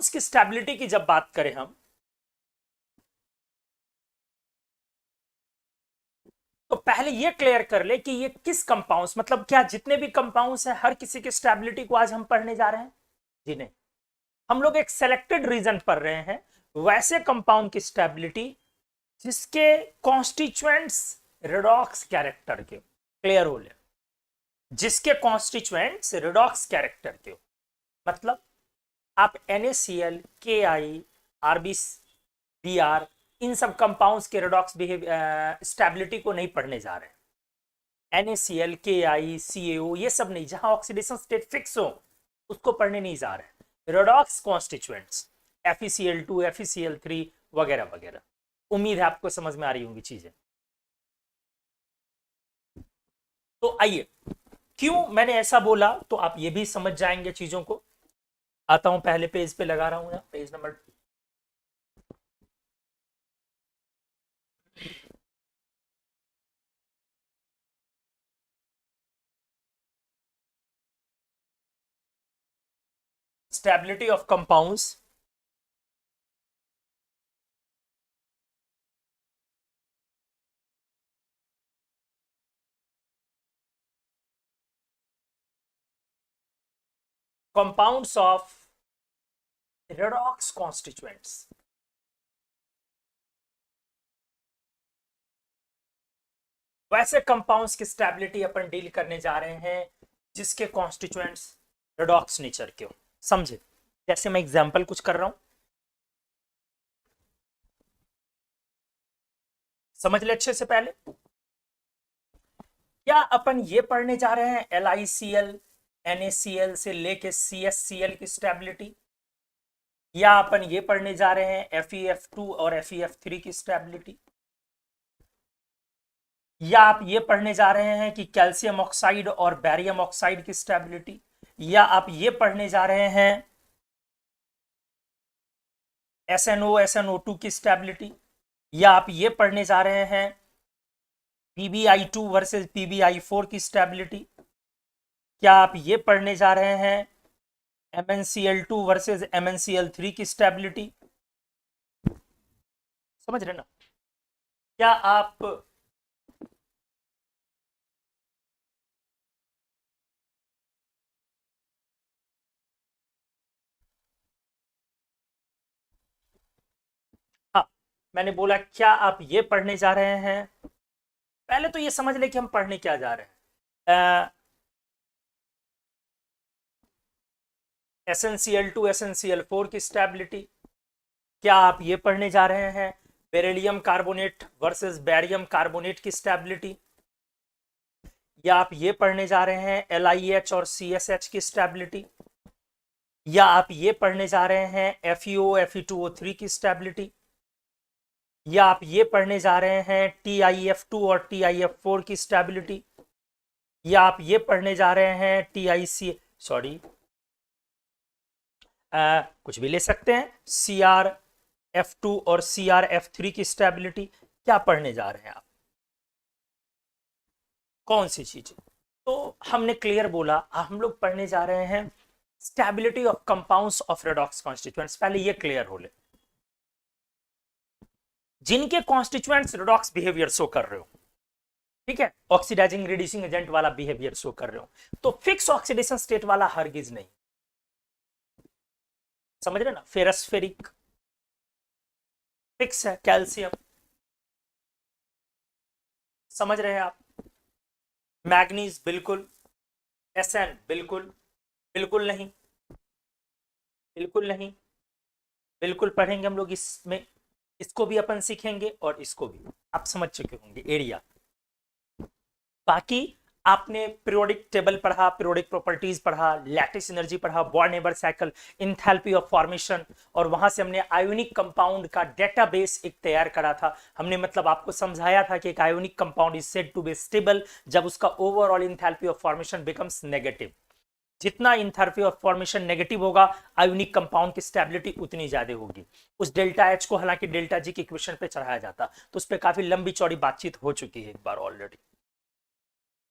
Compounds की stability की जब बात करें हम, तो पहले ये क्लियर कर ले कि ये किस कंपाउंड्स, मतलब क्या जितने भी कंपाउंड्स हैं हर किसी की स्टेबिलिटी को आज हम पढ़ने जा रहे हैं? जी नहीं, हम लोग एक सेलेक्टेड रीजन पढ़ रहे हैं वैसे कंपाउंड की स्टेबिलिटी जिसके कॉन्स्टिट्यूएंट्स रेडॉक्स कैरेक्टर के, क्लियर हो ले, जिसके कॉन्स्टिट्यूएंट्स रेडॉक्स कैरेक्टर के, मतलब आप NaCl, Ki, RbBr इन सब कंपाउंड्स के रेडॉक्स स्टेबिलिटी को नहीं पढ़ने जा रहे हैं। NaCl, Ki, CaO ये सब नहीं, जहां ऑक्सीडेशन स्टेट फिक्स हो उसको पढ़ने नहीं जा रहे हैं। रेडॉक्स कॉन्स्टिट्यूएंट्स FeCl2, FeCl3 वगैरह वगैरह। उम्मीद है आपको समझ में आ रही होंगी चीजें। तो आइए, क्यों मैंने ऐसा बोला तो आप ये भी समझ जाएंगे चीजों को। आता हूं, पहले पेज पे लगा रहा हूं, page number stability of compounds. Compounds of redox constituents. वैसे कंपाउंड्स की स्टेबिलिटी अपन डील करने जा रहे हैं जिसके कॉन्स्टिट्यूएंट्स रेडॉक्स नेचर के हो। समझे? जैसे मैं एग्जांपल कुछ कर रहा हूं, समझ ले अच्छे से। पहले क्या अपन ये पढ़ने जा रहे हैं LiCl, NaCl से लेके CsCl की स्टेबिलिटी, या अपन ये पढ़ने जा रहे हैं FeF2 और FeF3 की स्टेबिलिटी, या आप ये पढ़ने जा रहे हैं कि कैल्शियम ऑक्साइड और बैरियम ऑक्साइड की स्टेबिलिटी, या आप ये पढ़ने जा रहे हैं SNO SNO2 की स्टेबिलिटी, या आप ये पढ़ने जा रहे हैं PbI2 वर्सेस PbI4 की स्टेबिलिटी, क्या आप ये पढ़ने जा रहे हैं MnCl2 वर्सेस MnCl3 की स्टेबिलिटी? समझ रहे ना? क्या आप हाँ, मैंने बोला क्या आप ये पढ़ने जा रहे हैं? पहले तो ये समझ ले कि हम पढ़ने क्या जा रहे हैं। SnCl2 SnCl4 की स्टेबिलिटी। क्या आप ये पढ़ने जा रहे हैं beryllium carbonate versus barium carbonate की स्टेबिलिटी, या आप ये पढ़ने जा रहे हैं LiH और CSH की स्टेबिलिटी, या आप ये पढ़ने जा रहे हैं FeO Fe2O3 की स्टेबिलिटी, या आप ये पढ़ने जा रहे हैं TiF2 और TiF4 की स्टेबिलिटी, या आप ये पढ़ने जा रहे हैं कुछ भी ले सकते हैं CrF2 और CrF3 की स्टेबिलिटी। क्या पढ़ने जा रहे हैं आप? कौन सी चीज? तो हमने क्लियर बोला हम लोग पढ़ने जा रहे हैं stability of compounds of redox constituents. पहले ये क्लियर हो ले, जिनके कॉन्स्टिट्यूएंट्स रेडॉक्स बिहेवियर शो कर रहे हो, ठीक है, ऑक्सीडाइजिंग रिड्यूसिंग एजेंट वाला बिहेवियर शो कर रहे हो, तो फिक्स ऑक्सीडेशन स्टेट वाला हरगिज नहीं। समझ रहे ना? फेरस फेरिक फिक्स है, कैल्शियम, समझ रहे हैं आप? मैग्नीज बिल्कुल, Sn बिल्कुल, बिल्कुल नहीं, बिल्कुल नहीं, बिल्कुल पढ़ेंगे हम लोग इसमें, इसको भी अपन सीखेंगे और इसको भी आप समझ चुके होंगे एरिया। बाकी आपने पीरियोडिक टेबल पढ़ा, पीरियोडिक प्रॉपर्टीज पढ़ा, लैटिस एनर्जी पढ़ा, वॉन Haber cycle, enthalpy of formation, और वहां से हमने आयोनिक कंपाउंड का डेटाबेस एक तैयार करा था। हमने मतलब आपको समझाया था कि एक ionic compound is said to be stable जब उसका overall enthalpy of formation becomes negative. जितना इंथैल्पी ऑफ फॉर्मेशन नेगेटिव होगा आयोनिक कंपाउंड की स्टेबिलिटी उतनी ज्यादा होगी। उस डेल्टा एच को हालांकि डेल्टा जी के इक्वेशन पे चढ़ाया जाता, तो उस पर काफी लंबी चौड़ी बातचीत हो चुकी है एक बार ऑलरेडी,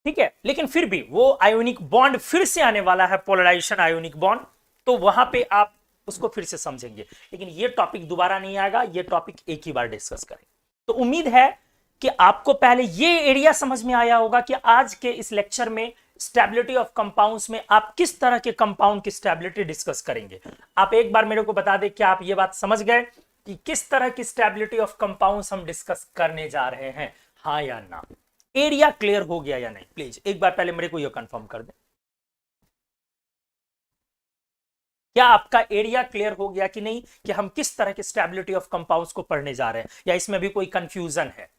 ठीक है। लेकिन फिर भी वो आयोनिक बॉन्ड फिर से आने वाला है, पोलराइजेशन आयोनिक बॉन्ड, तो वहां पे आप उसको फिर से समझेंगे, लेकिन ये टॉपिक दोबारा नहीं आएगा, ये टॉपिक एक ही बार डिस्कस करेंगे। तो उम्मीद है कि आपको पहले ये एरिया समझ में आया होगा कि आज के इस लेक्चर में स्टेबिलिटी ऑफ कंपाउंड्स में आप किस तरह के कंपाउंड की स्टेबिलिटी डिस्कस करेंगे। आप एक बार मेरे को बता दें कि आप ये बात समझ गए कि किस तरह की स्टेबिलिटी ऑफ कंपाउंड्स हम डिस्कस करने जा रहे हैं, हाँ या ना। एरिया क्लियर हो गया या नहीं, प्लीज एक बार पहले मेरे को ये कंफर्म कर दें। क्या आपका एरिया क्लियर हो गया कि नहीं कि हम किस तरह की स्टेबिलिटी ऑफ कंपाउंड्स को पढ़ने जा रहे हैं, या इसमें भी कोई कंफ्यूजन है?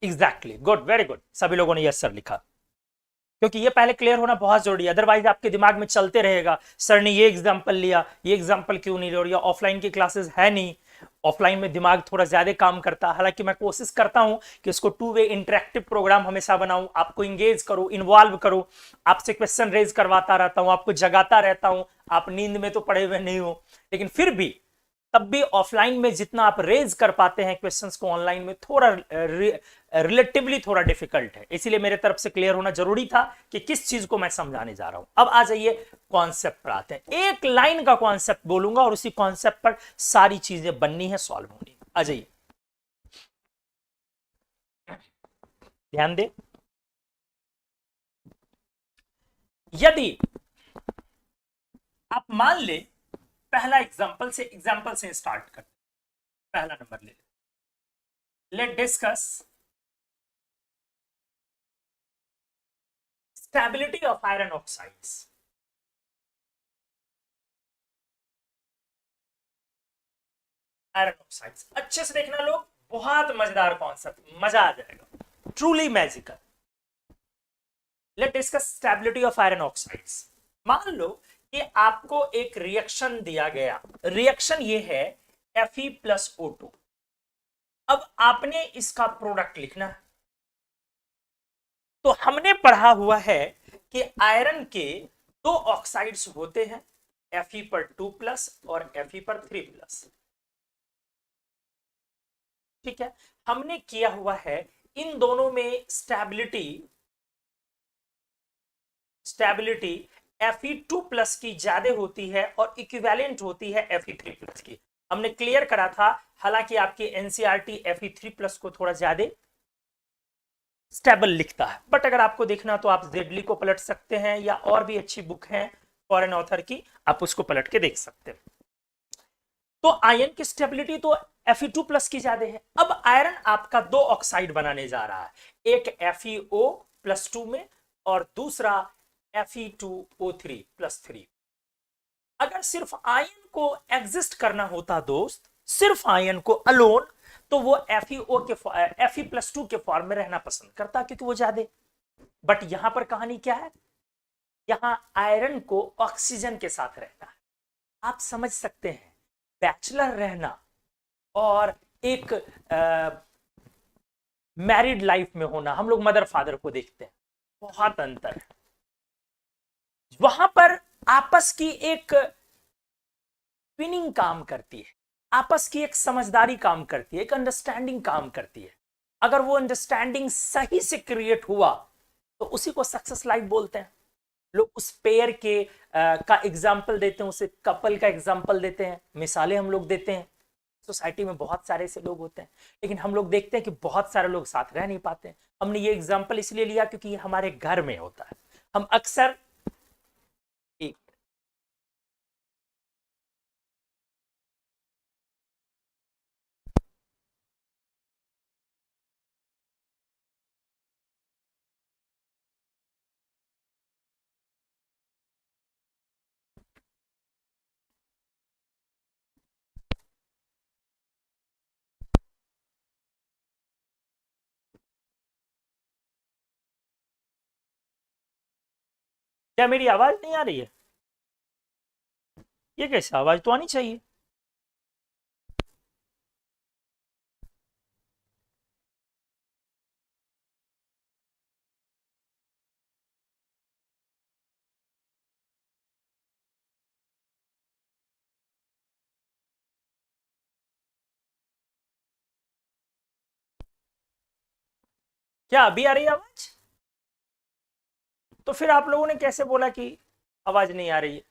एग्जैक्टली, गुड, वेरी गुड, सभी लोगों ने यस सर लिखा, क्योंकि ये पहले क्लियर होना बहुत जरूरी है, अदरवाइज आपके दिमाग में चलते रहेगा सर ने ये एग्जांपल लिया, ये एग्जांपल क्यों नहीं लिया, ऑफलाइन की क्लासेस है नहीं, ऑफलाइन में दिमाग थोड़ा ज्यादा काम करता है। हालांकि मैं कोशिश करता हूं कि इसको टू वे इंटरेक्टिव प्रोग्राम हमेशा बनाऊं, आपको इंगेज करूं, इन्वॉल्व करूं, आपसे क्वेश्चन रेज करवाता रहता हूं, आपको जगाता रहता हूं। आप नींद में तो पड़े हुए नहीं हो, लेकिन फिर भी तब भी ऑफलाइन में जितना आप रेज कर पाते हैं क्वेश्चंस को, ऑनलाइन में थोड़ा रिलेटिवली थोड़ा डिफिकल्ट है। इसीलिए मेरे तरफ से क्लियर होना जरूरी था कि किस चीज को मैं समझाने जा रहा हूं। अब आ जाइए कॉन्सेप्ट पर आते हैं। एक लाइन का कॉन्सेप्ट बोलूंगा और उसी कॉन्सेप्ट पर सारी चीजें बननी है, सॉल्व होनी। आ जाइए, ध्यान दे। यदि आप मान ले, पहला एग्जांपल से स्टार्ट करते, पहला नंबर ले, let discuss stability of iron oxides. Iron oxides अच्छे से देखना लोग, बहुत मजेदार कॉन्सेप्ट, मजा आ जाएगा, truly magical. Let discuss stability of iron oxides. मान लो कि आपको एक रिएक्शन दिया गया, रिएक्शन ये है Fe+O2। अब आपने इसका प्रोडक्ट लिखना है। तो हमने पढ़ा हुआ है कि आयरन के दो ऑक्साइड्स होते हैं, Fe2+ और Fe3+। ठीक है, हमने किया हुआ है इन दोनों में स्टेबिलिटी Fe2+ की ज्यादा होती है और इक्विवेलेंट होती है Fe3+ की। हमने क्लियर करा था, हालांकि आपकी एनसीईआरटी Fe3+ को थोड़ा ज्यादा स्टेबल लिखता है, बट अगर आपको देखना तो आप जेडली को पलट सकते हैं, या और भी अच्छी बुक है फॉरेन ऑथर की, आप उसको पलट के देख सकते हैं। तो आयरन की स्टेबिलिटी तो Fe2+ की ज्यादा है। अब आयरन आपका दो ऑक्साइड बनाने जा रहा है, एक FeO+2 में और दूसरा Fe2O3+3। अगर सिर्फ आयन को एग्जिस्ट करना होता दोस्त, सिर्फ आयन को अलोन, तो वो Fe+2 के फॉर्म में रहना पसंद करता, क्योंकि वो ज्यादा। बट यहां पर कहानी क्या है, यहां आयरन को ऑक्सीजन के साथ रहना है। आप समझ सकते हैं, बैचलर रहना और एक मैरिड लाइफ में होना, हम लोग मदर फादर को देखते हैं, बहुत अंतर है। वहां पर आपस की एक ट्विनिंग काम करती है, आपस की एक समझदारी काम करती है, एक अंडरस्टैंडिंग काम करती है। अगर वो अंडरस्टैंडिंग सही से क्रिएट हुआ तो उसी को सक्सेस लाइफ बोलते हैं। लोग उस पेयर के का एग्जाम्पल देते हैं, उसे कपल का एग्जाम्पल देते हैं, मिसालें हम लोग देते हैं। सोसाइटी में बहुत सारे ऐसे लोग होते हैं, लेकिन हम लोग देखते हैं कि बहुत सारे लोग साथ रह नहीं पाते हैं। हमने ये एग्जाम्पल इसलिए लिया क्योंकि ये हमारे घर में होता है। हम अक्सर एक क्या मेरी आवाज नहीं आ रही है? ये कैसे, आवाज तो आनी चाहिए। क्या अभी आ रही है आवाज? तो फिर आप लोगों ने कैसे बोला कि आवाज नहीं आ रही है?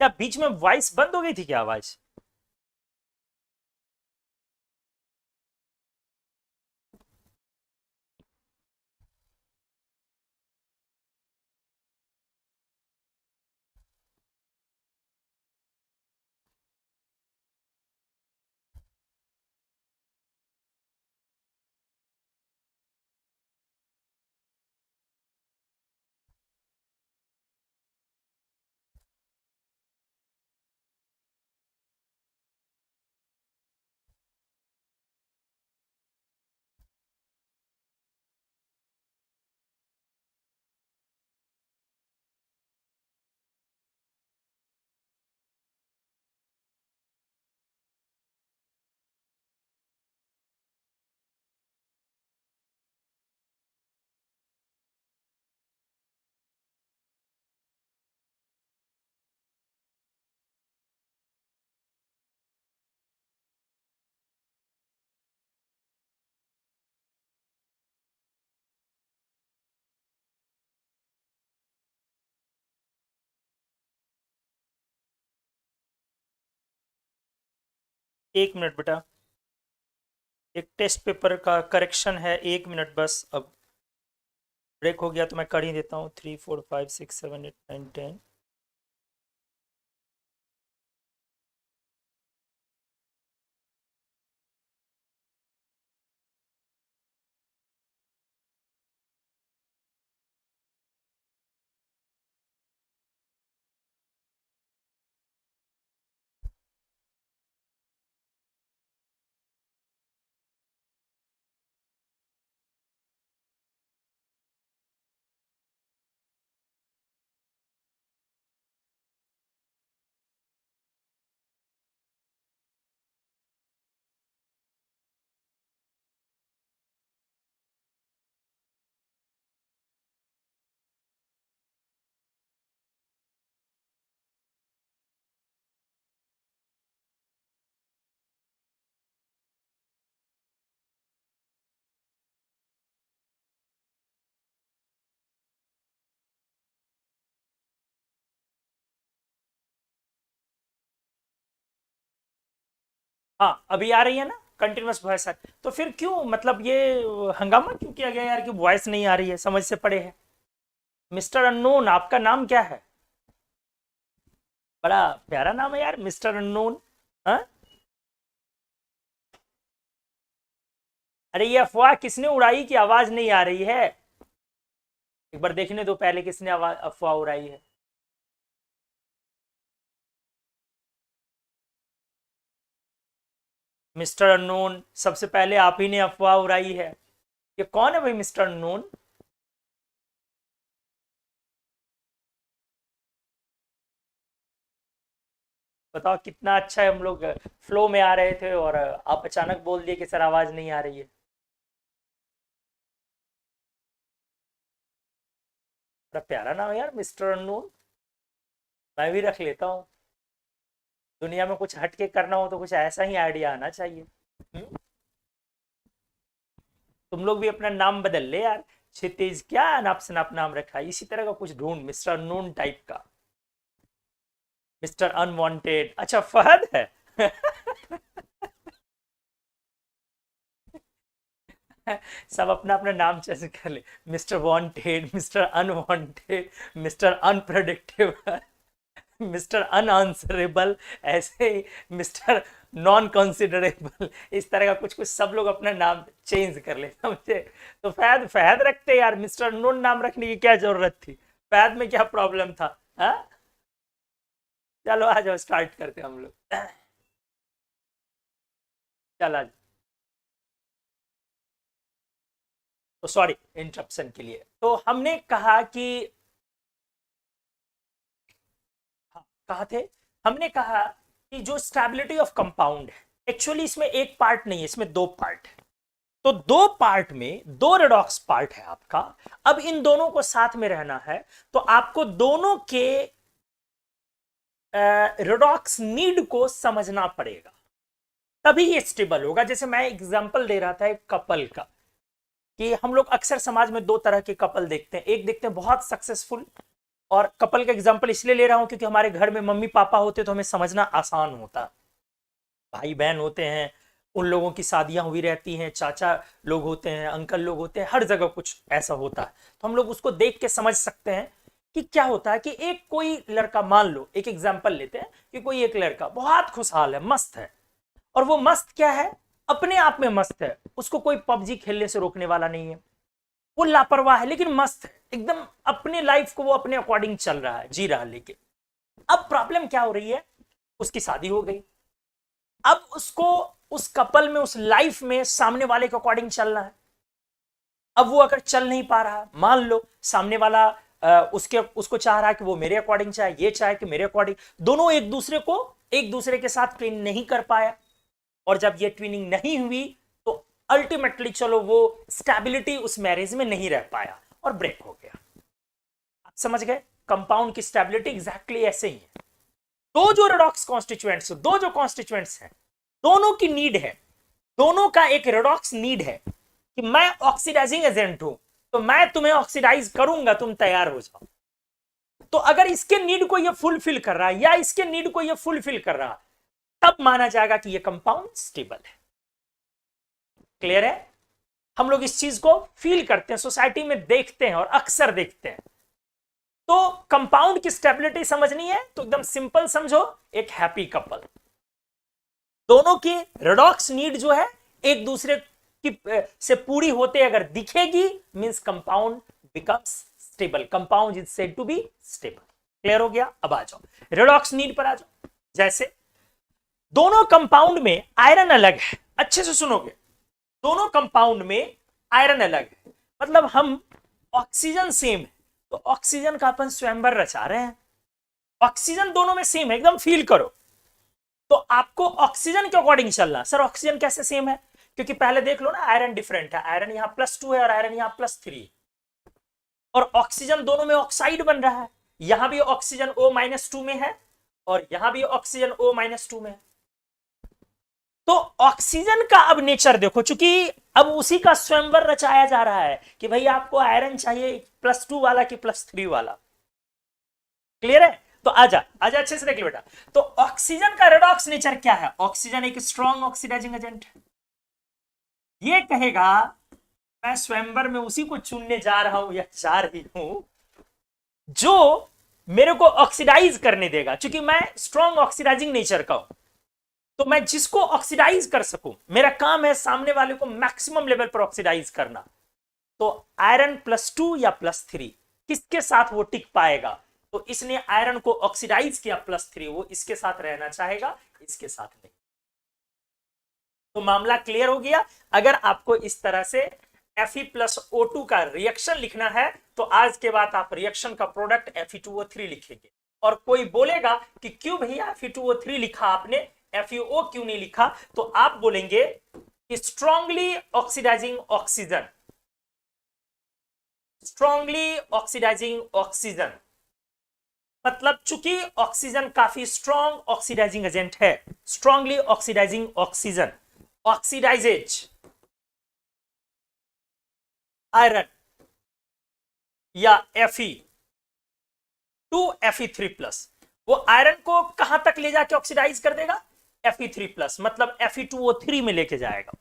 क्या बीच में वॉइस बंद हो गई थी क्या, आवाज? एक मिनट बेटा, एक टेस्ट पेपर का करेक्शन है, 1 मिनट बस। अब ब्रेक हो गया तो मैं कर ही देता हूँ। 3 4 5 6 7 8 9 10। हाँ अभी आ रही है ना कंटिन्यूअस वॉइस? तो फिर क्यों, मतलब ये हंगामा क्यों किया गया यार कि वॉइस नहीं आ रही है? समझ से पड़े है। मिस्टर अननोन, आपका नाम क्या है? बड़ा प्यारा नाम है यार, मिस्टर अननोन। हाँ, अरे ये अफवाह किसने उड़ाई कि आवाज नहीं आ रही है? एक बार देखने दो पहले किसने आवाज अफवाह उड़ाई है। मिस्टर अननोन, सबसे पहले आप ही ने अफवाह उड़ाई है। ये कौन है भाई मिस्टर अननोन? बताओ, कितना अच्छा है। हम लोग फ्लो में आ रहे थे और आप अचानक बोल दिए कि सर आवाज नहीं आ रही है। बड़ा प्यारा नाम है यार, मिस्टर अननोन। मैं भी रख लेता हूँ। दुनिया में कुछ हटके करना हो तो कुछ ऐसा ही आइडिया आना चाहिए। हम्म? तुम लोग भी अपना नाम बदल ले यार। क्षितिज क्या नाप सनाप नाम रखा है, इसी तरह का कुछ ढूंढ, मिस्टर अननोन टाइप का। मिस्टर अनवांटेड, अच्छा फहद है। सब अपना अपना नाम चेंज कर ले। Mister wanted, mister unwanted, mister unpredictable, mister unanswerable, ऐसे ही मिस्टर नॉन कंसिडरेबल, इस तरह का कुछ कुछ सब लोग अपना नाम चेंज कर ले, समझे? तो फहद फहद रखते यार, मिस्टर नून नाम रखने की क्या जरूरत थी? फहद में क्या प्रॉब्लम था? हाँ, चलो आ जाओ, स्टार्ट करते हैं हम लोग। चल आज, तो सॉरी इंटरप्शन के लिए। तो हमने कहा कि, हाँ, कहा थे, हमने कहा कि जो स्टेबिलिटी ऑफ कंपाउंड है, एक्चुअली इसमें एक पार्ट नहीं है, इसमें दो पार्ट है। तो दो पार्ट में दो रेडॉक्स पार्ट है आपका। अब इन दोनों को साथ में रहना है, तो आपको दोनों के रेडॉक्स नीड को समझना पड़ेगा। तभी ये स्टेबल होगा। जैसे मैं एग्जांपल दे रहा था एक कपल का, कि हम लोग अक्सर समाज में दो तरह के कपल देखते हैं। एक देखते हैं बहुत सक्सेसफुल, और कपल का एग्जांपल इसलिए ले रहा हूं क्योंकि हमारे घर में मम्मी पापा होते तो हमें समझना आसान होता। भाई बहन होते हैं, उन लोगों की शादियां हुई रहती हैं, चाचा लोग होते हैं, अंकल लोग होते हैं, हर जगह कुछ ऐसा होता है, तो हम लोग उसको देख के समझ सकते हैं कि क्या होता है। कि एक कोई लड़का, मान लो एक एग्जाम्पल लेते हैं कि कोई एक लड़का बहुत खुशहाल है, मस्त है, और वो मस्त क्या है, अपने आप में मस्त है, उसको कोई पबजी खेलने से रोकने वाला नहीं है, वो लापरवाह है लेकिन मस्त है एकदम, अपने लाइफ को वो अपने अकॉर्डिंग चल रहा है, जी रहा है। लेकिन अब प्रॉब्लम क्या हो रही है, उसकी शादी हो गई, अब उसको उस कपल में, उस लाइफ में सामने वाले के अकॉर्डिंग चलना है। अब वो अगर चल नहीं पा रहा, मान लो सामने वाला उसको चाह रहा है कि वो मेरे अकॉर्डिंग चाहे, ये चाहे कि मेरे अकॉर्डिंग, दोनों एक दूसरे के साथ ट्विन नहीं कर पाया, और जब ये ट्विनिंग नहीं हुई तो अल्टीमेटली चलो वो स्टेबिलिटी उस मैरिज में नहीं रह पाया और ब्रेक हो गया। आप समझ गए, कंपाउंड की स्टेबिलिटी एग्जैक्टली ऐसे ही है। दो जो रेडॉक्स कॉन्स्टिट्यूएंट्स, दो जो कॉन्स्टिट्यूएंट्स हैं, दोनों की नीड है, दोनों का एक रेडॉक्स नीड है कि मैं ऑक्सीडाइजिंग एजेंट हूं, तो मैं तुम्हें ऑक्सीडाइज करूंगा, तुम तैयार हो जाओ। तो अगर इसके नीड को ये फुलफिल कर रहा है या इसके नीड को ये फुलफिल कर रहा है, तब माना जाएगा कि ये कंपाउंड स्टेबल है। क्लियर है? हम लोग इस चीज को फील करते हैं, सोसाइटी में देखते हैं और अक्सर देखते हैं। तो कंपाउंड की स्टेबिलिटी समझनी है तो एकदम सिंपल समझो, एक हैप्पी कपल, दोनों की रेडॉक्स नीड जो है एक दूसरे की से पूरी होते अगर दिखेगी, means compound becomes stable, compound is said to be stable. Clear हो गया? अब आ जाओ रेडॉक्स नीड पर आ जाओ। जैसे दोनों कंपाउंड में आयरन अलग है, अच्छे से सुनोगे, दोनों कंपाउंड में आयरन अलग है, मतलब हम ऑक्सीजन सेम है, तो ऑक्सीजन का अपन स्वयंवर रचा रहे हैं, ऑक्सीजन दोनों में सेम है, एकदम फील करो। तो आपको ऑक्सीजन के अकॉर्डिंग चलना। सर ऑक्सीजन कैसे सेम है? क्योंकि पहले देख लो ना, आयरन डिफरेंट है, आयरन यहां +2 है और आयरन यहां +3, और ऑक्सीजन दोनों में ऑक्साइड बन रहा है, यहां भी ऑक्सीजन O-2 में है और यहां भी ऑक्सीजन O-2 में है। तो ऑक्सीजन का अब नेचर देखो, चूंकि अब उसी का स्वयंवर रचाया जा रहा है कि भाई आपको आयरन चाहिए +2 वाला कि +3 वाला। क्लियर है? तो आजा आजा अच्छे से देख लो बेटा। तो ऑक्सीजन का रेडॉक्स नेचर क्या है? ऑक्सीजन एक स्ट्रॉन्ग ऑक्सीडाइजिंग एजेंट है, ये कहेगा मैं स्वयंवर में उसी को चुनने जा रहा हूं या जा रही हूं जो मेरे को ऑक्सीडाइज करने देगा, क्योंकि मैं स्ट्रॉन्ग ऑक्सीडाइजिंग नेचर का हूं, तो मैं जिसको ऑक्सीडाइज कर सकूं, मेरा काम है सामने वाले को मैक्सिमम लेवल पर ऑक्सीडाइज करना। तो आयरन +2 या +3 किसके साथ वो टिक पाएगा? तो इसने आयरन को ऑक्सीडाइज किया +3, वो इसके साथ रहना चाहेगा, इसके साथ नहीं। तो मामला क्लियर हो गया। अगर आपको इस तरह से Fe+O2 का रिएक्शन लिखना है तो आज के बाद आप रिएक्शन का प्रोडक्ट Fe2O3 लिखेंगे। और कोई बोलेगा कि क्यों भैया Fe2O3 लिखा आपने, FeO क्यों नहीं लिखा, तो आप बोलेंगे कि strongly oxidising oxygen, strongly oxidising oxygen, मतलब चूंकि ऑक्सीजन काफी स्ट्रॉन्ग ऑक्सीडाइजिंग एजेंट है, strongly oxidising oxygen oxidises iron या Fe2Fe3+, वो आयरन को कहां तक ले जाके ऑक्सीडाइज कर देगा? Fe3+, मतलब Fe2O3 में लेके जाएगा।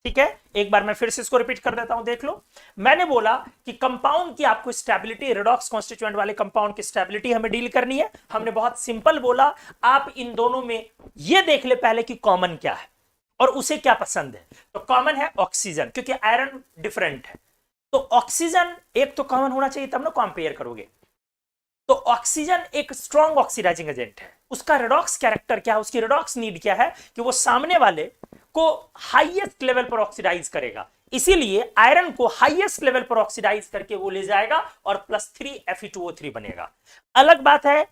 ठीक है, एक बार मैं फिर से इसको रिपीट कर देता हूं, देख लो। मैंने बोला कि कंपाउंड की आपको स्टेबिलिटी, रेडॉक्स कॉन्स्टिट्यूएंट वाले कंपाउंड की स्टेबिलिटी हमें डील करनी है। हमने बहुत सिंपल बोला, आप इन दोनों में ये देख ले पहले कि कॉमन क्या है और उसे क्या पसंद है। तो कॉमन है ऑक्सीजन, क्योंकि आयरन डिफरेंट है, तो ऑक्सीजन एक तो कॉमन होना चाहिए, तब ना कंपेयर करोगे। तो ऑक्सीजन एक स्ट्रॉन्ग ऑक्सीडाइजिंग एजेंट है, उसका रेडॉक्स कैरेक्टर क्या है, उसकी रेडॉक्स नीड क्या है कि वो सामने वाले को हाईएस्ट लेवल पर ऑक्सीडाइज करेगा, इसीलिए आयरन को हाईएस्ट लेवल पर ऑक्सीडाइज करके वो ले जाएगा और +3 Fe2O3 बनेगा। अलग बात है,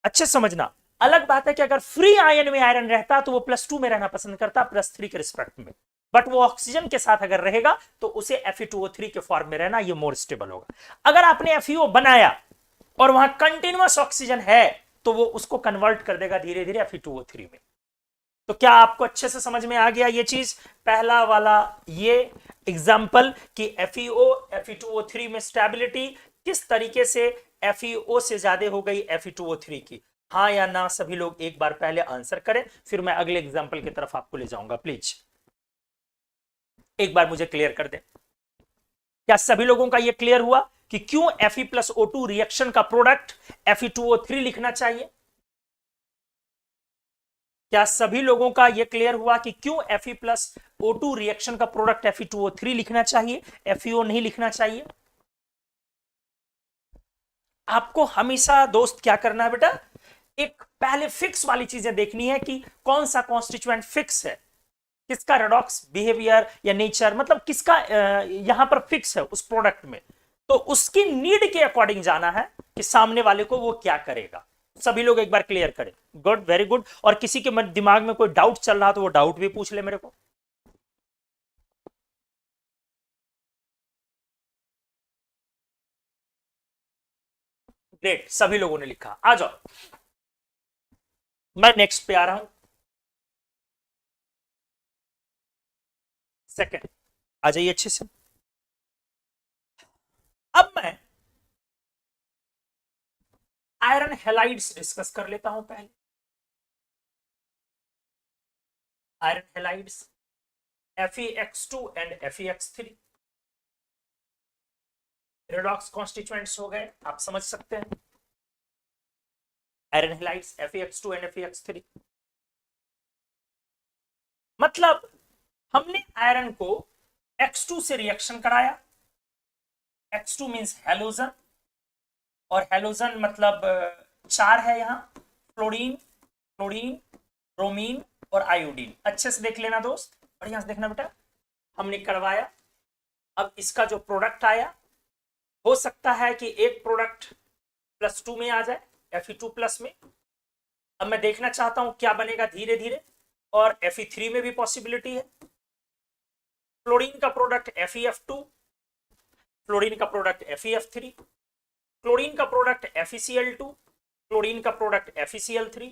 अच्छे समझना, अलग बात है कि अगर फ्री आयन में आयरन रहता तो वो +2 में रहना पसंद करता, +3 के रिस्पेक्ट में, बट वो ऑक्सीजन के साथ अगर रहेगा तो उसे Fe2O3 के फॉर्म में रहना, ये मोर स्टेबल होगा। अगर आपने FeO बनाया और वहां कंटिन्यूअस ऑक्सीजन है तो वो उसको कन्वर्ट कर देगा धीरे धीरे Fe2O3 में। तो क्या आपको अच्छे से समझ में आ गया ये चीज? पहला वाला ये एग्जाम्पल कि FeO Fe2O3 में स्टेबिलिटी किस तरीके से FeO से ज्यादा हो गई Fe2O3 की। हाँ या ना सभी लोग एक बार पहले आंसर करें, फिर मैं अगले एग्जाम्पल की तरफ आपको ले जाऊंगा। प्लीज एक बार मुझे क्लियर कर दें। क्या सभी लोगों का यह क्लियर हुआ कि क्यों Fe+O2 रिएक्शन का प्रोडक्ट Fe2O3 लिखना चाहिए? क्या सभी लोगों का यह क्लियर हुआ कि क्यों Fe+O2 रिएक्शन का प्रोडक्ट Fe2O3 लिखना चाहिए, FeO नहीं लिखना चाहिए? आपको हमेशा दोस्त क्या करना है बेटा, एक पहले फिक्स वाली चीजें देखनी है कि कौन सा कॉन्स्टिट्यूएंट फिक्स है, किसका रेडॉक्स बिहेवियर या नेचर, मतलब किसका यहां पर फिक्स है उस प्रोडक्ट में, तो उसकी नीड के अकॉर्डिंग जाना है कि सामने वाले को वो क्या करेगा। सभी लोग एक बार क्लियर करें। Good, very good. और किसी के दिमाग में कोई डाउट चल रहा तो वो डाउट भी पूछ ले मेरे को। ग्रेट, सभी लोगों ने लिखा। आ जाओ, मैं नेक्स्ट पे आ रहा हूं। सेकंड, आ जाइए अच्छे से। अब मैं आयरन हेलाइड्स डिस्कस कर लेता हूं पहले। Iron halides FeX2 and FeX3 redox constituents हो गए, आप समझ सकते हैं। Iron halides FeX2 and FeX3, मतलब हमने आयरन को X2 से रिएक्शन कराया। X2 मींस हेलोजन, और हेलोजन मतलब चार है यहां, फ्लोरीन, क्लोरीन, ब्रोमीन और आयोडीन। अच्छे से देख लेना दोस्त, बढ़िया से देखना बेटा। हमने करवाया, अब इसका जो प्रोडक्ट आया, हो सकता है कि एक प्रोडक्ट +2 में आ जाए, Fe2+ में। अब मैं देखना चाहता हूं क्या बनेगा धीरे धीरे, और Fe3 में भी पॉसिबिलिटी है। फ्लोरीन का प्रोडक्ट FeF2, फ्लोरीन का प्रोडक्ट FeF3, क्लोरीन का प्रोडक्ट FeCl2, क्लोरीन का प्रोडक्ट FeCl3,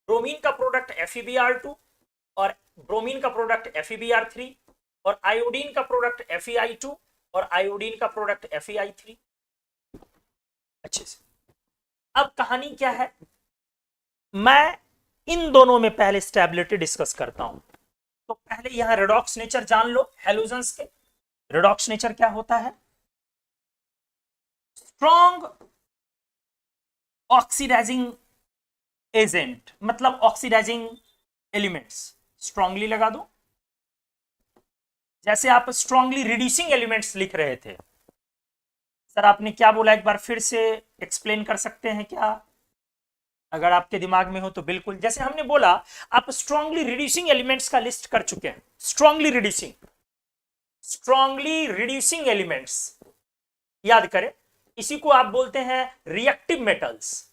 ब्रोमीन का प्रोडक्ट FeBr2, और ब्रोमीन का प्रोडक्ट FeBr3, और आयोडीन का प्रोडक्ट FeI2, और आयोडीन का प्रोडक्ट FeI3। अच्छे से, अब कहानी क्या है, मैं इन दोनों में पहले स्टेबिलिटी डिस्कस करता हूं। तो पहले यहां रेडॉक्स नेचर जान लो हेलोजेंस के। रेडॉक्स नेचर क्या होता है? स्ट्रॉन्ग ऑक्सीडाइजिंग एजेंट, मतलब ऑक्सीडाइजिंग एलिमेंट्स। स्ट्रांगली लगा दो, जैसे आप स्ट्रांगली रिड्यूसिंग एलिमेंट्स लिख रहे थे। सर आपने क्या बोला, एक बार फिर से एक्सप्लेन कर सकते हैं क्या? अगर आपके दिमाग में हो तो बिल्कुल। जैसे हमने बोला, आप स्ट्रांगली रिड्यूसिंग एलिमेंट्स का लिस्ट कर चुके हैं। स्ट्रांगली रिड्यूसिंग एलिमेंट्स याद करें, इसी को आप बोलते हैं रिएक्टिव मेटल्स।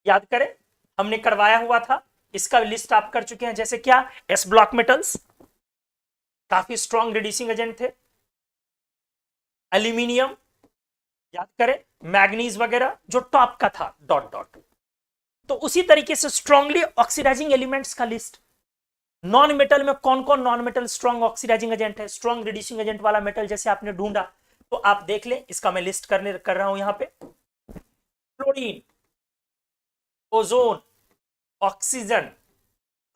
याद करें, हमने करवाया हुआ था, इसका लिस्ट आप कर चुके हैं। जैसे क्या, S ब्लॉक मेटल्स काफी स्ट्रॉन्ग रिड्यूसिंग एजेंट थे। एल्यूमिनियम याद करें, मैग्नीज वगैरह जो टॉप का था, डॉट डॉट। तो उसी तरीके से स्ट्रांगली ऑक्सीडाइजिंग एलिमेंट्स का लिस्ट। नॉन मेटल में कौन कौन non metal strong oxidising agent है, स्ट्रॉन्ग रिड्यूसिंग एजेंट वाला मेटल जैसे आपने ढूंढा, तो आप देख लें, इसका मैं लिस्ट कर रहा हूं यहां पे। Fluorine, ozone, oxygen,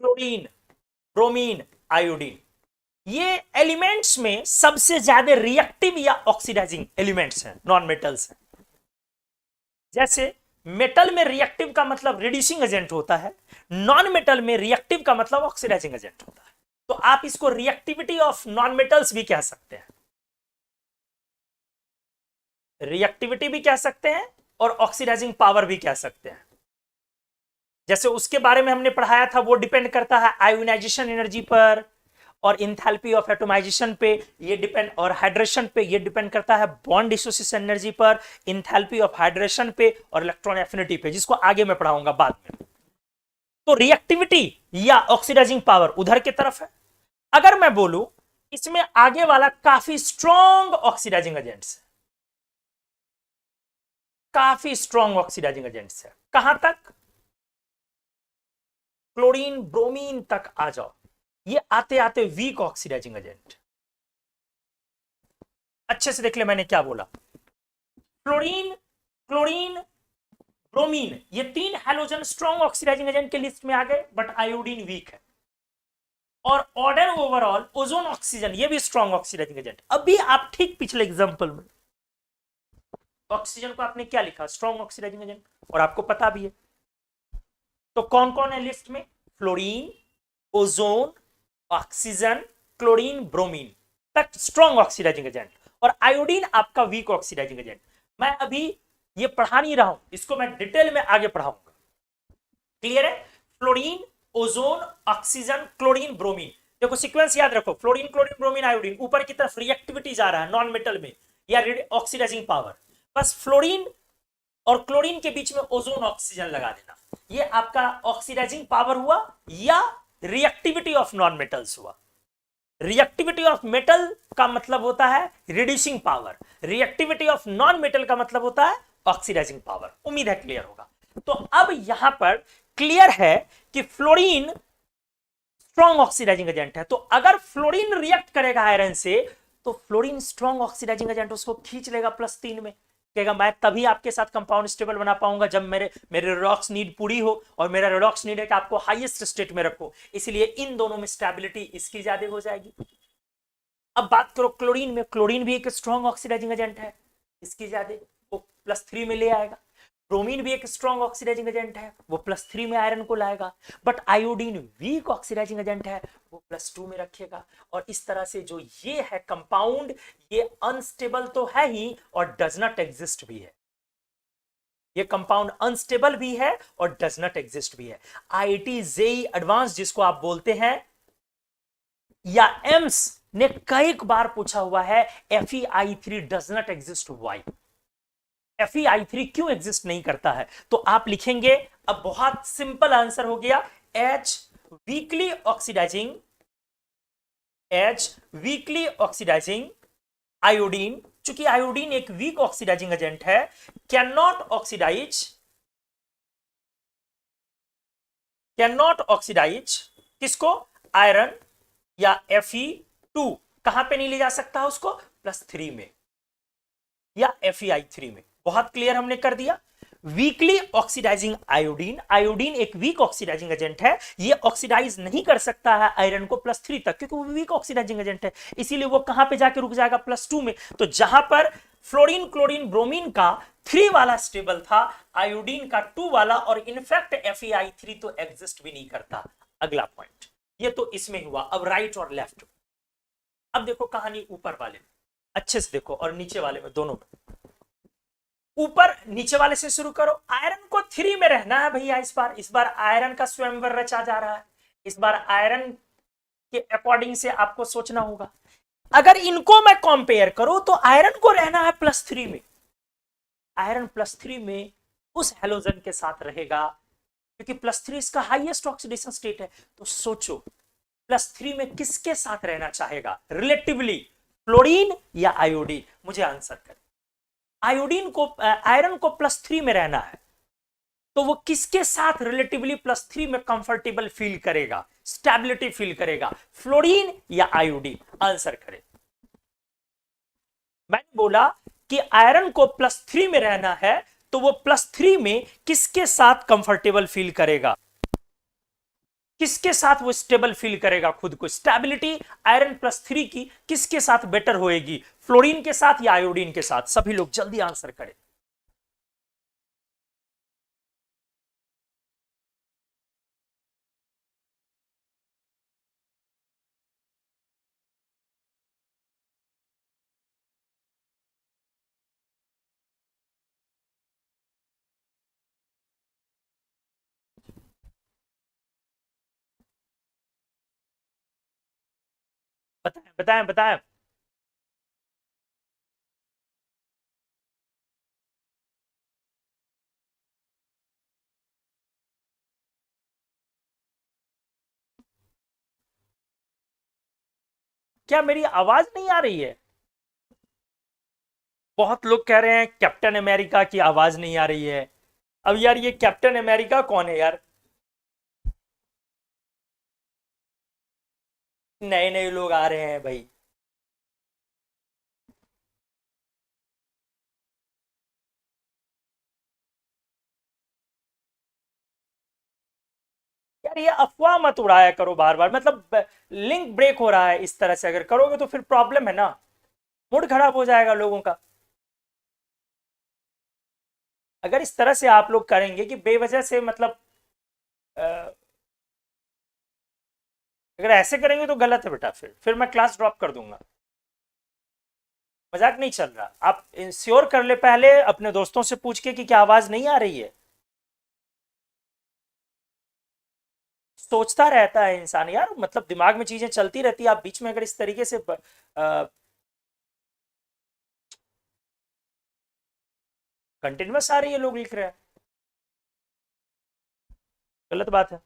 chlorine, bromine, iodine. ये एलिमेंट्स में सबसे ज्यादा रिएक्टिव या ऑक्सीडाइजिंग एलिमेंट्स हैं, नॉन मेटल्स हैं। जैसे मेटल में रिएक्टिव का मतलब रिड्यूसिंग एजेंट होता है, नॉन मेटल में रिएक्टिव का मतलब ऑक्सीडाइजिंग एजेंट होता है। तो आप इसको रिएक्टिविटी ऑफ नॉन मेटल्स भी कह सकते हैं, रिएक्टिविटी भी कह सकते हैं, और ऑक्सीडाइजिंग पावर भी कह सकते हैं। जैसे उसके बारे में हमने पढ़ाया था, वो डिपेंड करता है आयोनाइजेशन एनर्जी पर, और इंथैल्पी ऑफ एटोमाइजेशन पे ये डिपेंड, और हाइड्रेशन पे ये डिपेंड करता है बॉन्ड डिसोसिएशन एनर्जी पर, इंथैल्पी ऑफ हाइड्रेशन पे, और इलेक्ट्रॉन एफिनिटी पे, जिसको आगे मैं पढ़ाऊंगा बाद में। तो रिएक्टिविटी या ऑक्सीडाइजिंग पावर उधर की तरफ है। अगर मैं बोलूं, इसमें आगे वाला काफी स्ट्रॉन्ग ऑक्सीडाइजिंग एजेंट्स है, काफी स्ट्रॉन्ग ऑक्सीडाइजिंग एजेंट्स है। कहां तक? क्लोरीन ब्रोमीन तक आ जाओ, ये आते आते वीक ऑक्सीडाइजिंग एजेंट। अच्छे से देख ले मैंने क्या बोला। फ्लोरीन, क्लोरीन, ब्रोमीन, ये तीन हैलोजन स्ट्रॉन्ग ऑक्सीडाइजिंग एजेंट के लिस्ट में आ गए, बट आयोडीन वीक है। और ऑर्डर ओवरऑल ओजोन ऑक्सीजन, ये भी स्ट्रॉन्ग ऑक्सीडाइजिंग एजेंट। अभी आप ठीक पिछले एग्जांपल में ऑक्सीजन को आपने क्या लिखा, स्ट्रॉन्ग ऑक्सीडाइजिंग एजेंट, और आपको पता भी है। तो कौन कौन है लिस्ट में, fluorine, ozone, oxygen, chlorine, bromine तक स्ट्रॉन्ग ऑक्सीडाइजिंग एजेंट, और आयोडीन आपका वीक ऑक्सीडाइजिंग एजेंट। मैं अभी ये पढ़ा नहीं रहा हूं, इसको मैं डिटेल में आगे पढ़ाऊंगा। क्लियर है? Fluorine, ozone, oxygen, chlorine, bromine. देखो सीक्वेंस याद रखो, फ्लोरीन, क्लोरीन, ब्रोमीन, आयोडीन, ऊपर की तरफ रिएक्टिविटी जा रहा है नॉन मेटल में या ऑक्सीडाइजिंग पावर। बस फ्लोरीन और क्लोरीन के बीच में ओजोन ऑक्सीजन लगा देना, ये आपका ऑक्सीडाइजिंग पावर हुआ या रिएक्टिविटी ऑफ नॉन मेटल्स हुआ। रिएक्टिविटी ऑफ मेटल का मतलब होता है reducing power, reactivity of non metal का मतलब होता है ऑक्सीडाइजिंग पावर। उम्मीद है क्लियर होगा। तो अब यहां पर क्लियर है कि फ्लोरीन स्ट्रॉन्ग ऑक्सीडाइजिंग एजेंट है, तो अगर फ्लोरीन रिएक्ट करेगा आयरन से, तो फ्लोरीन स्ट्रॉन्ग ऑक्सीडाइजिंग एजेंट उसको खींच लेगा +3 में। कहेगा मैं तभी आपके साथ कंपाउंड स्टेबल बना पाऊंगा जब मेरे रेडॉक्स नीड पूरी हो, और मेरा रेडॉक्स नीड है कि आपको हाईएस्ट स्टेट में रखो, इसलिए इन दोनों में स्टेबिलिटी इसकी ज्यादा हो जाएगी। अब बात करो क्लोरीन में, क्लोरीन भी एक स्ट्रॉन्ग ऑक्सीडाइजिंग एजेंट है, इसकी ज्यादा, वो +3 में ले आएगा। ब्रोमीन भी एक स्ट्रॉन्ग ऑक्सीडाइजिंग एजेंट है, वो +3 में आयरन को लाएगा। But iodine weak oxidising agent है, वो +2 में रखेगा। और इस तरह से जो ये है कंपाउंड, ये अनस्टेबल तो है ही और डज नॉट एग्जिस्ट भी है। ये कंपाउंड अनस्टेबल भी है और डज नॉट एग्जिस्ट भी है। आईआईटी जेई एडवांस जिसको आप बोलते हैं, या एम्स ने कई बार पूछा हुआ है FeI3 does not exist, why? FeI3 क्यों एग्जिस्ट नहीं करता है? तो आप लिखेंगे, अब बहुत सिंपल आंसर हो गया, H वीकली ऑक्सीडाइजिंग आयोडीन, चूंकि आयोडीन एक वीक ऑक्सीडाइजिंग एजेंट है, कैन नॉट ऑक्सीडाइज किसको, आयरन या Fe2, कहां पे नहीं ले जा सकता उसको, +3 में या FeI3 में। बहुत क्लियर हमने कर दिया। वीकली ऑक्सीडाइजिंग आयोडीन, आयोडीन एक वीक ऑक्सीडाइजिंग एजेंट है, ये ऑक्सीडाइज नहीं कर सकता है आयरन को +3 तक, क्योंकि वो वीक ऑक्सीडाइजिंग एजेंट है, इसीलिए वो कहां पे जाके रुक जाएगा, +2 में। तो जहां पर फ्लोरीन, क्लोरीन, ब्रोमीन का 3 वाला स्टेबल था, आयोडीन का 2 वाला, और इनफैक्ट FeI3 तो एग्जिस्ट भी नहीं करता। अगला पॉइंट, ये तो इसमें हुआ। अब राइट और लेफ्ट, अब देखो कहानी ऊपर वाले में अच्छे से देखो और नीचे वाले में, दोनों में। ऊपर नीचे वाले से शुरू करो। आयरन को 3 में रहना है भैया, इस बार आयरन का स्वयंवर रचा जा रहा है, इस बार आयरन के अकॉर्डिंग से आपको सोचना होगा। अगर इनको मैं कंपेयर करूं तो आयरन को रहना है +3 में, आयरन +3 में उस हेलोजन के साथ रहेगा, क्योंकि +3 इसका हाईएस्ट ऑक्सीडेशन स्टेट है। तो सोचो +3 में किसके साथ रहना चाहेगा रिलेटिवली, फ्लोरीन या आयोडीन? मुझे आंसर करें। आयोडीन को, आयरन को +3 में रहना है, तो वो किसके साथ रिलेटिवली +3 में कंफर्टेबल फील करेगा, स्टेबिलिटी फील करेगा, फ्लोरीन या आयोडीन? आंसर करें। मैंने बोला कि आयरन को +3 में रहना है, तो वो +3 में किसके साथ कंफर्टेबल फील करेगा, किसके साथ वो स्टेबल फील करेगा खुद को? स्टेबिलिटी आयरन +3 की किसके साथ बेटर होएगी, फ्लोरीन के साथ या आयोडीन के साथ? सभी लोग जल्दी आंसर करें। बताएं बताएं बताएं। क्या मेरी आवाज नहीं आ रही है? बहुत लोग कह रहे हैं कैप्टन अमेरिका की आवाज नहीं आ रही है। अब यार ये कैप्टन अमेरिका कौन है यार? नए नए लोग आ रहे हैं भाई। यार ये अफवाह मत उड़ाया करो बार बार, मतलब लिंक ब्रेक हो रहा है इस तरह से, अगर करोगे तो फिर प्रॉब्लम है ना, मूड खराब हो जाएगा लोगों का। अगर इस तरह से आप लोग करेंगे कि बेवजह से, मतलब अगर ऐसे करेंगे तो गलत है बेटा, फिर मैं क्लास ड्रॉप कर दूंगा। मजाक नहीं चल रहा, आप इंश्योर कर ले पहले अपने दोस्तों से पूछ के कि क्या आवाज नहीं आ रही है। सोचता रहता है इंसान यार, मतलब दिमाग में चीजें चलती रहती है, आप बीच में अगर इस तरीके से कंटिन्यूस आ रही है, लोग लिख रहे हैं, गलत बात है।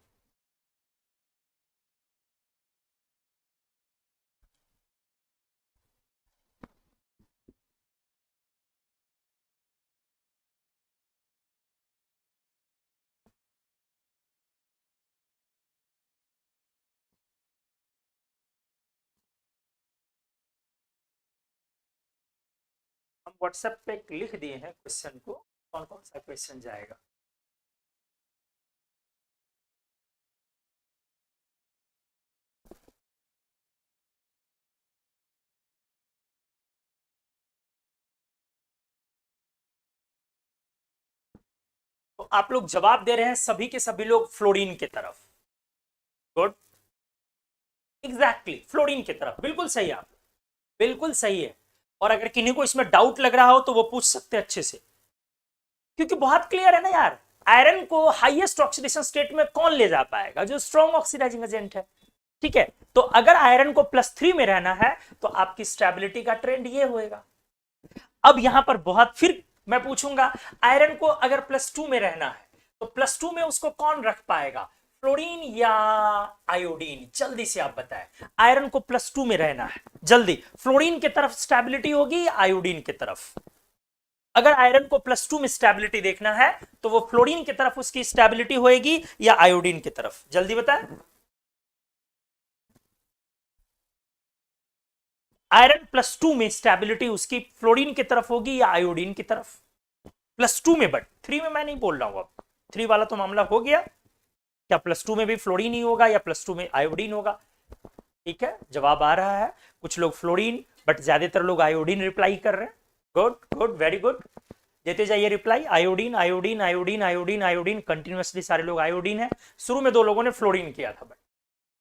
हम व्हाट्सएप पे लिख दिए हैं क्वेश्चन को, कौन कौन सा क्वेश्चन जाएगा। तो आप लोग जवाब दे रहे हैं सभी के सभी लोग फ्लोरीन की तरफ। गुड, एग्जैक्टली फ्लोरीन की तरफ, बिल्कुल सही आप, बिल्कुल सही है। और अगर किन्हीं को इसमें डाउट लग रहा हो तो वो पूछ सकते हैं अच्छे से, क्योंकि बहुत क्लियर है ना यार। आयरन को हाईएस्ट ऑक्सीडेशन स्टेट में कौन ले जा पाएगा, जो स्ट्रॉन्ग ऑक्सीडाइजिंग एजेंट है। ठीक है, तो अगर आयरन को +3 में रहना है तो आपकी स्टेबिलिटी का ट्रेंड ये होएगा। अब यहां पर बहुत, फिर मैं पूछूंगा आयरन को अगर +2 में रहना है तो +2 में उसको कौन रख पाएगा, फ्लोरीन या आयोडीन? जल्दी से आप बताएं, आयरन को +2 में रहना है, जल्दी, फ्लोरीन की तरफ स्टेबिलिटी होगी या आयोडीन की तरफ? अगर आयरन को +2 में स्टेबिलिटी देखना है तो वो फ्लोरीन की तरफ उसकी स्टेबिलिटी होएगी या आयोडीन की तरफ, जल्दी बताएं। आयरन +2 में स्टेबिलिटी उसकी फ्लोरीन की तरफ होगी या आयोडीन की तरफ? +2 में, बट 3 में मैं नहीं बोल रहा हूं, अब 3 वाला तो मामला हो गया। क्या +2 में भी फ्लोरीन ही होगा या +2 में आयोडीन होगा? ठीक है, जवाब आ रहा है, कुछ लोग फ्लोरीन, बट ज्यादातर लोग आयोडीन रिप्लाई कर रहे हैं। गुड गुड, वेरी गुड, देते जाइए reply, iodine iodine iodine iodine iodine, continuously सारे लोग आयोडीन है। शुरू में 2 लोगों ने फ्लोरीन किया था,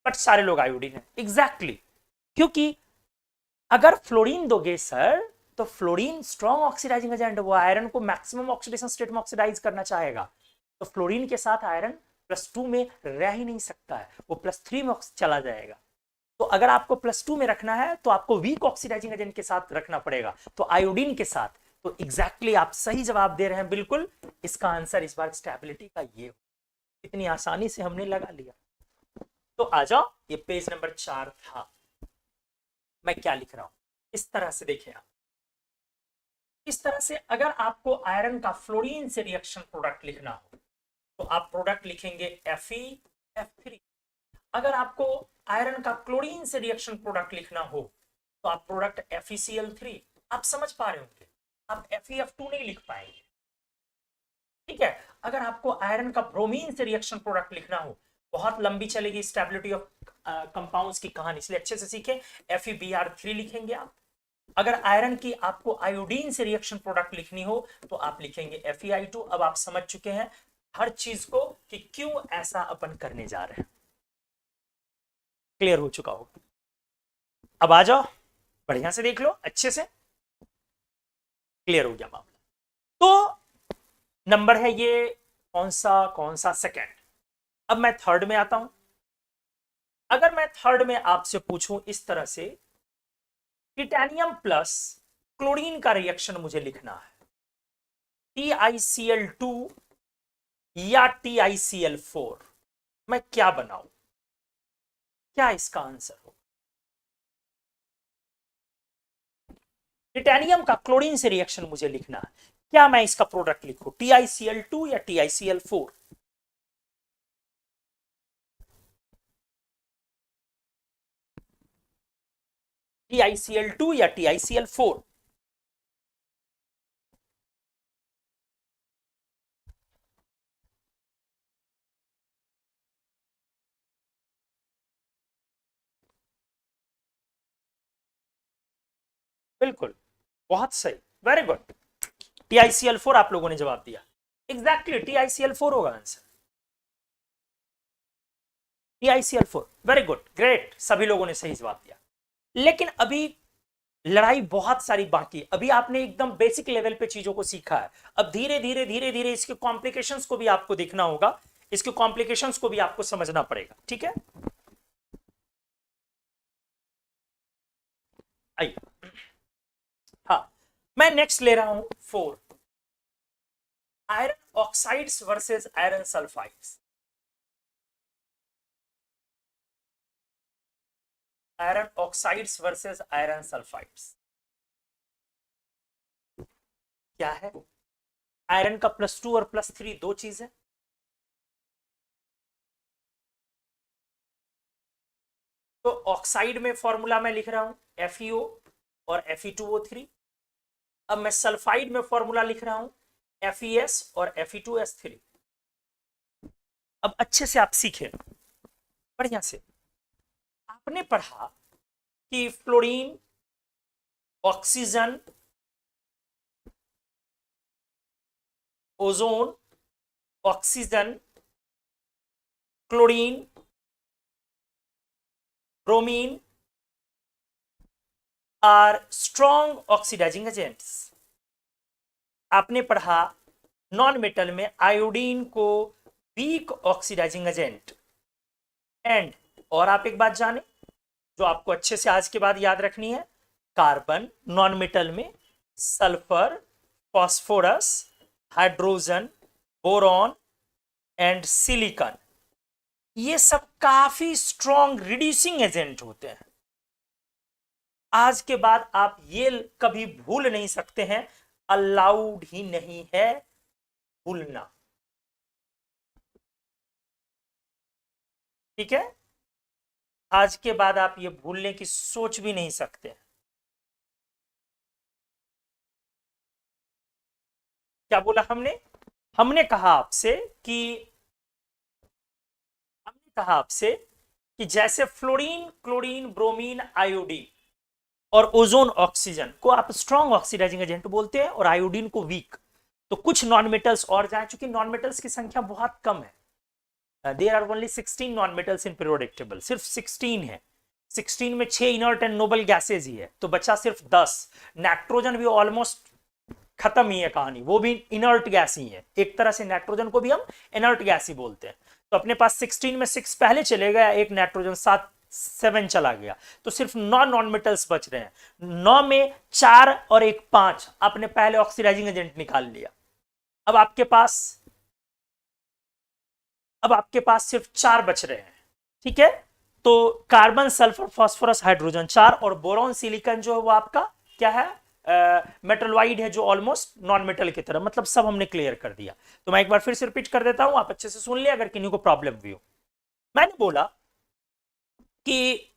बट सारे लोग आयोडीन है, एग्जैक्टली। क्योंकि अगर फ्लोरीन दोगे सर तो फ्लोरीन स्ट्रॉन्ग ऑक्सीडाइजिंग एजेंट, वो आयरन को मैक्सिमम ऑक्सीडेशन स्टेट में ऑक्सीडाइज करना चाहेगा, तो फ्लोरीन के साथ आयरन +2 में रह ही नहीं सकता है, वो +3 में चला जाएगा। तो अगर आपको +2 में रखना है तो आपको वीक ऑक्सीडाइजिंग एजेंट के साथ रखना पड़ेगा, तो आयोडीन के साथ। तो एग्जैक्टली आप सही जवाब दे रहे हैं, बिल्कुल इसका आंसर इस बार स्टेबिलिटी का ये, इतनी आसानी से हमने लगा लिया। तो आ जाओ, ये पेज नंबर 4 था, मैं क्या लिख रहा हूं, इस तरह से देखिए आप, इस तरह से अगर आपको आयरन का फ्लोरीन से रिएक्शन प्रोडक्ट लिखना हो तो आप प्रोडक्ट लिखेंगे FeF3। अगर आपको आयरन का क्लोरीन से रिएक्शन प्रोडक्ट लिखना हो तो आप प्रोडक्ट FeCl3। आप समझ पा रहे होंगे, आप FeF2 नहीं लिख पाएंगे। ठीक है, अगर आपको आयरन का ब्रोमीन से रिएक्शन प्रोडक्ट लिखना हो, बहुत लंबी चलेगी स्टेबिलिटी ऑफ कंपाउंड्स की कहानी, इसलिए अच्छे से सीखें, FeBr3 लिखेंगे आप। अगर आयरन की आपको आयोडीन से रिएक्शन प्रोडक्ट लिखनी हो तो आप लिखेंगे FeI2। अब आप समझ चुके हैं हर चीज को कि क्यों ऐसा अपन करने जा रहे हैं, क्लियर हो चुका होगा। अब आ जाओ, बढ़िया से देख लो, अच्छे से क्लियर हो गया मामला। तो नंबर है ये कौन सा, सेकेंड। अब मैं थर्ड में आता हूं। अगर मैं थर्ड में आपसे पूछूं इस तरह से, टिटेनियम प्लस क्लोरीन का रिएक्शन मुझे लिखना है, TiCl2 या TiCl4, मैं क्या बनाऊं, क्या इसका आंसर हो? टिटेनियम का क्लोरीन से रिएक्शन मुझे लिखना है, क्या मैं इसका प्रोडक्ट लिखूं, TiCl2 या TiCl4? TiCl2 या TiCl4? बिल्कुल, बहुत सही, वेरी गुड। TiCl4 आप लोगों ने जवाब दिया, एग्जैक्टली TiCl4 होगा answer. TiCl4, very good, great, सभी लोगों ने सही जवाब दिया। लेकिन अभी लड़ाई बहुत सारी बाकी। अभी आपने एकदम बेसिक लेवल पे चीजों को सीखा है, अब धीरे धीरे धीरे धीरे इसके कॉम्प्लिकेशंस को भी आपको देखना होगा, इसके कॉम्प्लिकेशंस को भी आपको समझना पड़ेगा, ठीक है। आइए, हाँ, मैं नेक्स्ट ले रहा हूं 4, iron oxides versus iron sulphides. Iron oxides versus iron sulphides क्या है? आयरन का +2 और +3 दो चीज है। तो ऑक्साइड में फॉर्मूला मैं लिख रहा हूं FeO और Fe2O3। अब मैं सल्फाइड में फॉर्मूला लिख रहा हूं FeS और Fe2S3। अब अच्छे से आप सीखें, बढ़िया से। आपने पढ़ा कि fluorine, oxygen, ozone, oxygen, chlorine, bromine are strong oxidising agents. आपने पढ़ा नॉन मेटल में आयोडीन को वीक ऑक्सीडाइजिंग एजेंट। एंड और आप एक बात जाने जो आपको अच्छे से आज के बाद याद रखनी है, कार्बन नॉन मेटल में sulphur, phosphorus, hydrogen, boron and silicon, ये सब काफी स्ट्रॉन्ग रिड्यूसिंग एजेंट होते हैं। आज के बाद आप ये कभी भूल नहीं सकते हैं, अलाउड ही नहीं है भूलना, ठीक है। आज के बाद आप ये भूलने की सोच भी नहीं सकते। क्या बोला हमने? हमने कहा आपसे कि जैसे फ्लोरीन, क्लोरीन, ब्रोमीन, आयोडीन और ओजोन ऑक्सीजन को आप स्ट्रॉन्ग ऑक्सीडाइजिंग एजेंट बोलते हैं और आयोडीन को वीक। तो कुछ नॉन मेटल्स और जाए, चूंकि नॉन मेटल्स की संख्या बहुत कम है, there are only 16 non metals in periodic table, सिर्फ 16 है। 16 में 6 इनर्ट एंड नोबल गैसेज ही है, तो बचा सिर्फ 10। नाइट्रोजन भी ऑलमोस्ट खत्म ही है कहानी, वो भी इनर्ट गैस ही है। एक तरह से नाइट्रोजन को भी हम इनर्ट गैस ही बोलते हैं। तो अपने पास 16 में 6 पहले चले गया, एक नाइट्रोजन 7 चला गया, तो सिर्फ 9 नॉन मेटल्स बच रहे हैं। 9 में 4 और 1 5, आपने पहले ऑक्सीडाइजिंग एजेंट निकाल लिया। अब आपके पास सिर्फ 4 बच रहे हैं, ठीक है। तो कार्बन, सल्फर, फास्फोरस, हाइड्रोजन 4, और बोरॉन, सिलिकॉन जो है वो आपका क्या है, मेटलवाइड है, जो ऑलमोस्ट नॉन मेटल की तरह। मतलब सब हमने क्लियर कर दिया। तो मैं एक बार फिर से रिपीट कर देता हूं, आप अच्छे से सुन लिया अगर किन्हीं को प्रॉब्लम भी हो। मैंने बोला कि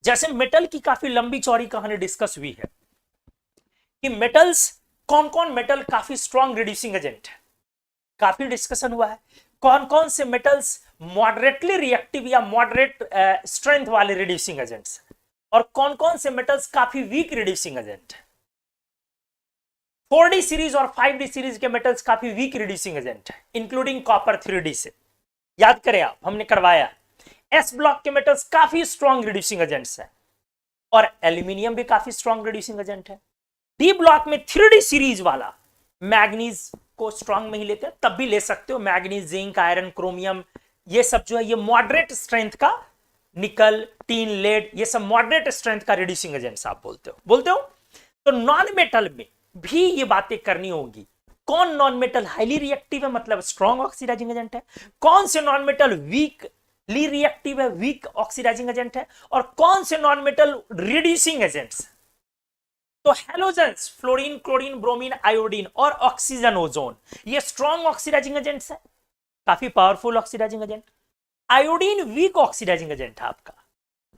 जैसे मेटल की काफी लंबी चौड़ी कहानी डिस्कस हुई है कि मेटल्स, कौन कौन मेटल काफी स्ट्रॉन्ग रिड्यूसिंग एजेंट है, काफी डिस्कशन हुआ है। कौन कौन से मेटल्स मॉडरेटली रिएक्टिव या मॉडरेट स्ट्रेंथ वाले रिड्यूसिंग एजेंट्स, और कौन कौन से मेटल्स काफी वीक रिड्यूसिंग एजेंट है। 4D सीरीज और 5D सीरीज के मेटल्स काफी वीक रिड्यूसिंग एजेंट है, इंक्लूडिंग कॉपर 3D से। याद करें आप, हमने करवाया। एस ब्लॉक के मेटल्स काफी स्ट्रॉन्ग रिड्यूसिंग एजेंट्स हैं, और एल्यूमिनियम भी काफी स्ट्रॉन्ग रिड्यूसिंग एजेंट है। डी ब्लॉक में 3D सीरीज वाला मैग्नीज को स्ट्रॉन्ग में ही लेते हैं, तब भी ले सकते हो, मैग्नीज, जिंक, आयरन, क्रोमियम, ये सब जो है ये मॉडरेट स्ट्रेंथ का, निकल, टीन, लेड, ये सब मॉडरेट स्ट्रेंथ का रिड्यूसिंग एजेंट्स आप बोलते हो। तो नॉन मेटल में भी ये बातें करनी होगी। कौन नॉन मेटल हाईली रिएक्टिव है, मतलब स्ट्रॉन्ग ऑक्सीडाइजिंग एजेंट है, कौन से नॉन मेटल वीकली रिएक्टिव है, वीक ऑक्सीडाइजिंग एजेंट है, और कौन से नॉन मेटल रिड्यूसिंग एजेंट्स। तो halogens, fluorine, chlorine, bromine, iodine और ऑक्सीजन, ओजोन, ये स्ट्रॉन्ग ऑक्सीडाइजिंग एजेंट्स है, काफी powerful oxidising agent. Iodine weak oxidising agent है आपका,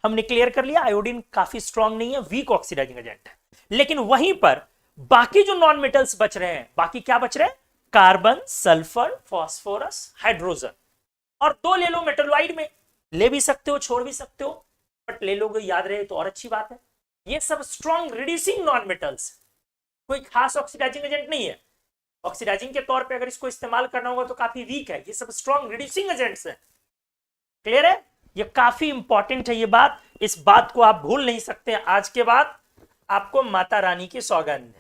हमने क्लियर कर लिया आयोडीन काफी स्ट्रांग नहीं है, वीक ऑक्सीडाइजिंग एजेंट है। लेकिन वहीं पर बाकी जो नॉन मेटल्स बच रहे हैं, बाकी क्या बच रहे हैं, कार्बन, सल्फर, फास्फोरस, हाइड्रोजन, और दो ले लो मेटलॉइड में, ले भी सकते हो छोड़ भी सकते हो, बट ले लोगे याद रहे तो और अच्छी बात है। ये सब स्ट्रॉन्ग रिड्यूसिंग नॉन मेटल्स, कोई खास ऑक्सीडाइजिंग एजेंट नहीं है। ऑक्सीडाइजिंग के तौर पे अगर इसको इस्तेमाल करना होगा तो काफी वीक है, ये सब स्ट्रॉन्ग रिड्यूसिंग एजेंट्स हैं। क्लियर है, ये काफी इंपॉर्टेंट है ये बात, इस बात को आप भूल नहीं सकते। आज के बाद आपको माता रानी की सौगंध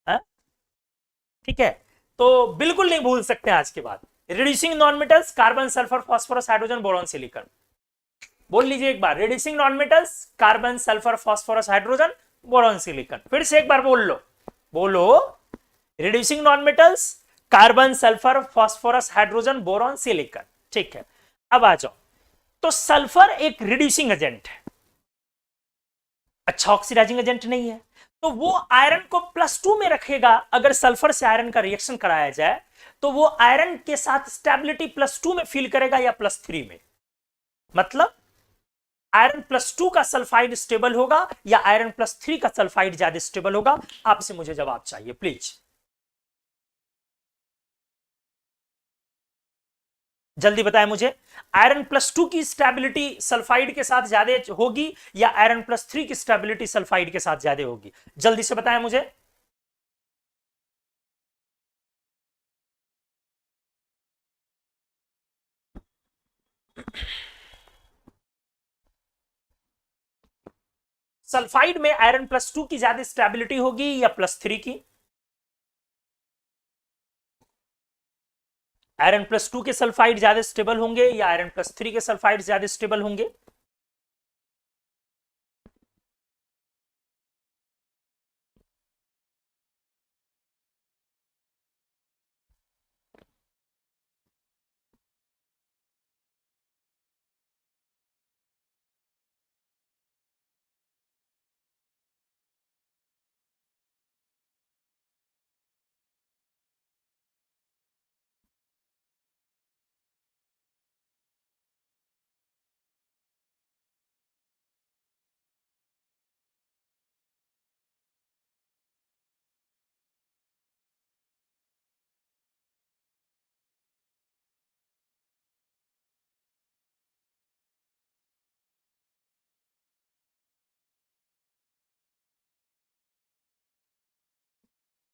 है, ठीक है, तो बिल्कुल नहीं भूल सकते आज के बाद। Reducing non metals carbon, sulphur, phosphorus, hydrogen, boron, silicon. बोल लीजिए एक बार, reducing non metals carbon, sulphur, phosphorus, hydrogen, boron, silicon. फिर से एक बार बोल लो, बोलो, reducing non metals carbon, sulphur, phosphorus, hydrogen, boron, silicon. ठीक है, अब आ जाओ। तो सल्फर एक रिड्यूसिंग एजेंट है, अच्छा ऑक्सीडाइजिंग एजेंट नहीं है, तो वो आयरन को +2 में रखेगा। अगर सल्फर से आयरन का रिएक्शन कराया जाए तो वो आयरन के साथ स्टेबिलिटी +2 में फील करेगा या +3 में, मतलब आयरन +2 का सल्फाइड स्टेबल होगा या आयरन +3 का सल्फाइड ज्यादा स्टेबल होगा। आपसे मुझे जवाब चाहिए प्लीज, जल्दी बताएं मुझे। आयरन +2 की स्टेबिलिटी सल्फाइड के साथ ज्यादा होगी या आयरन +3 की स्टेबिलिटी सल्फाइड के साथ ज्यादा होगी, जल्दी से बताएं मुझे। सल्फाइड में आयरन +2 की ज्यादा स्टेबिलिटी होगी या +3 की? आयरन +2 के सल्फाइड ज्यादा स्टेबल होंगे या आयरन +3 के सल्फाइड ज्यादा स्टेबल होंगे?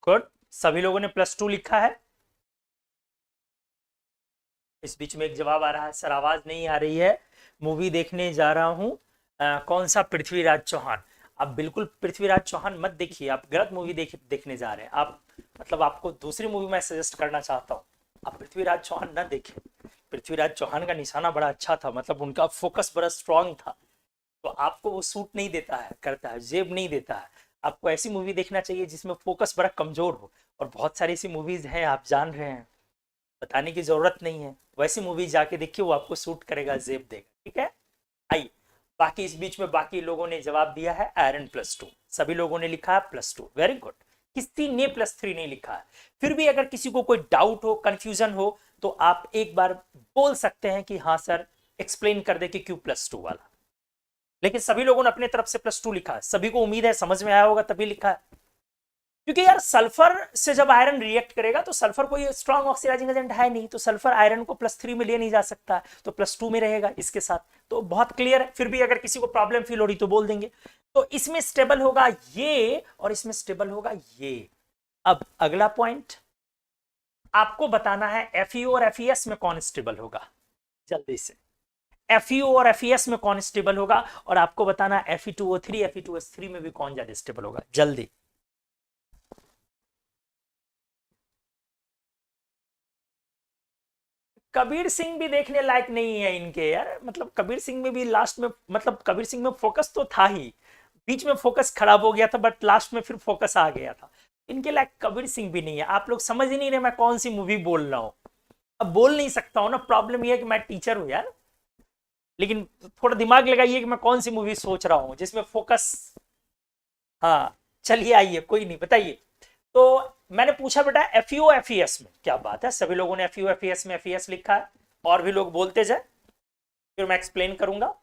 गुड, सभी लोगों ने +2 लिखा है। इस बीच में एक जवाब आ रहा है, सर आवाज नहीं आ रही है, मूवी देखने जा रहा हूं, कौन सा, पृथ्वीराज चौहान। आप बिल्कुल पृथ्वीराज चौहान मत देखिए, आप गलत मूवी देखने जा रहे हैं। आप मतलब आपको दूसरी मूवी मैं सजेस्ट करना चाहता हूँ, आप पृथ्वीराज चौहान ना देखें। पृथ्वीराज चौहान का निशाना बड़ा अच्छा था, मतलब उनका फोकस बड़ा स्ट्रांग था, तो आपको वो सूट नहीं देता है, करता है, जेब नहीं देता है। आपको ऐसी मूवी देखना चाहिए जिसमें फोकस बड़ा कमजोर हो, और बहुत सारी ऐसी मूवीज हैं आप जान रहे हैं, बताने की जरूरत नहीं है। वैसी मूवी जाके देखिए, वो आपको सूट करेगा, जेब देगा, ठीक है। आइए, बाकी इस बीच में बाकी लोगों ने जवाब दिया है आयरन +2, सभी लोगों ने लिखा है +2, वेरी गुड। किसी ने +3 नहीं लिखा है। फिर भी अगर किसी को कोई डाउट हो, कंफ्यूजन हो, तो आप एक बार बोल सकते हैं कि हाँ सर एक्सप्लेन कर दे कि क्यों +2 वाला। लेकिन सभी लोगों ने अपने तरफ से +2 लिखा है, सभी को उम्मीद है समझ में आया होगा तभी लिखा है। क्योंकि यार सल्फर से जब आयरन रिएक्ट करेगा तो सल्फर कोई स्ट्रॉन्ग ऑक्सीडाइजिंग एजेंट है नहीं, तो सल्फर आयरन को +3 में ले नहीं जा सकता, तो +2 में रहेगा इसके साथ। तो बहुत क्लियर है। फिर भी अगर किसी को प्रॉब्लम फील हो रही तो बोल देंगे। तो इसमें स्टेबल होगा ये और इसमें स्टेबल होगा ये। अब अगला पॉइंट आपको बताना है, FeO और FeS में कौन स्टेबल होगा, जल्दी से। FeO और FeS में कौन स्टेबल होगा, और आपको बताना है Fe2O3 Fe2S3 में भी कौन ज्यादा स्टेबल होगा, जल्दी। कबीर सिंह भी देखने लायक नहीं है इनके यार, मतलब कबीर सिंह में भी लास्ट में, मतलब कबीर सिंह में फोकस तो था ही, बीच में फोकस खराब हो गया था, बट लास्ट में फिर फोकस आ गया था। इनके लायक कबीर सिंह भी नहीं है। आप लोग समझ ही नहीं रहे मैं कौन सी मूवी बोल रहा हूँ। अब बोल नहीं सकता हूँ ना, प्रॉब्लम यह है कि मैं टीचर हूँ यार। लेकिन थोड़ा दिमाग लगाइए कि मैं कौन सी मूवी सोच रहा हूँ जिसमें फोकस। हाँ चलिए, आइए, कोई नहीं, बताइए। तो मैंने पूछा बेटा FeO FeS में, क्या बात है, सभी लोगों ने FeO FeS में FeS लिखा है, और भी लोग बोलते जाए, फिर मैं एक्सप्लेन करूंगा।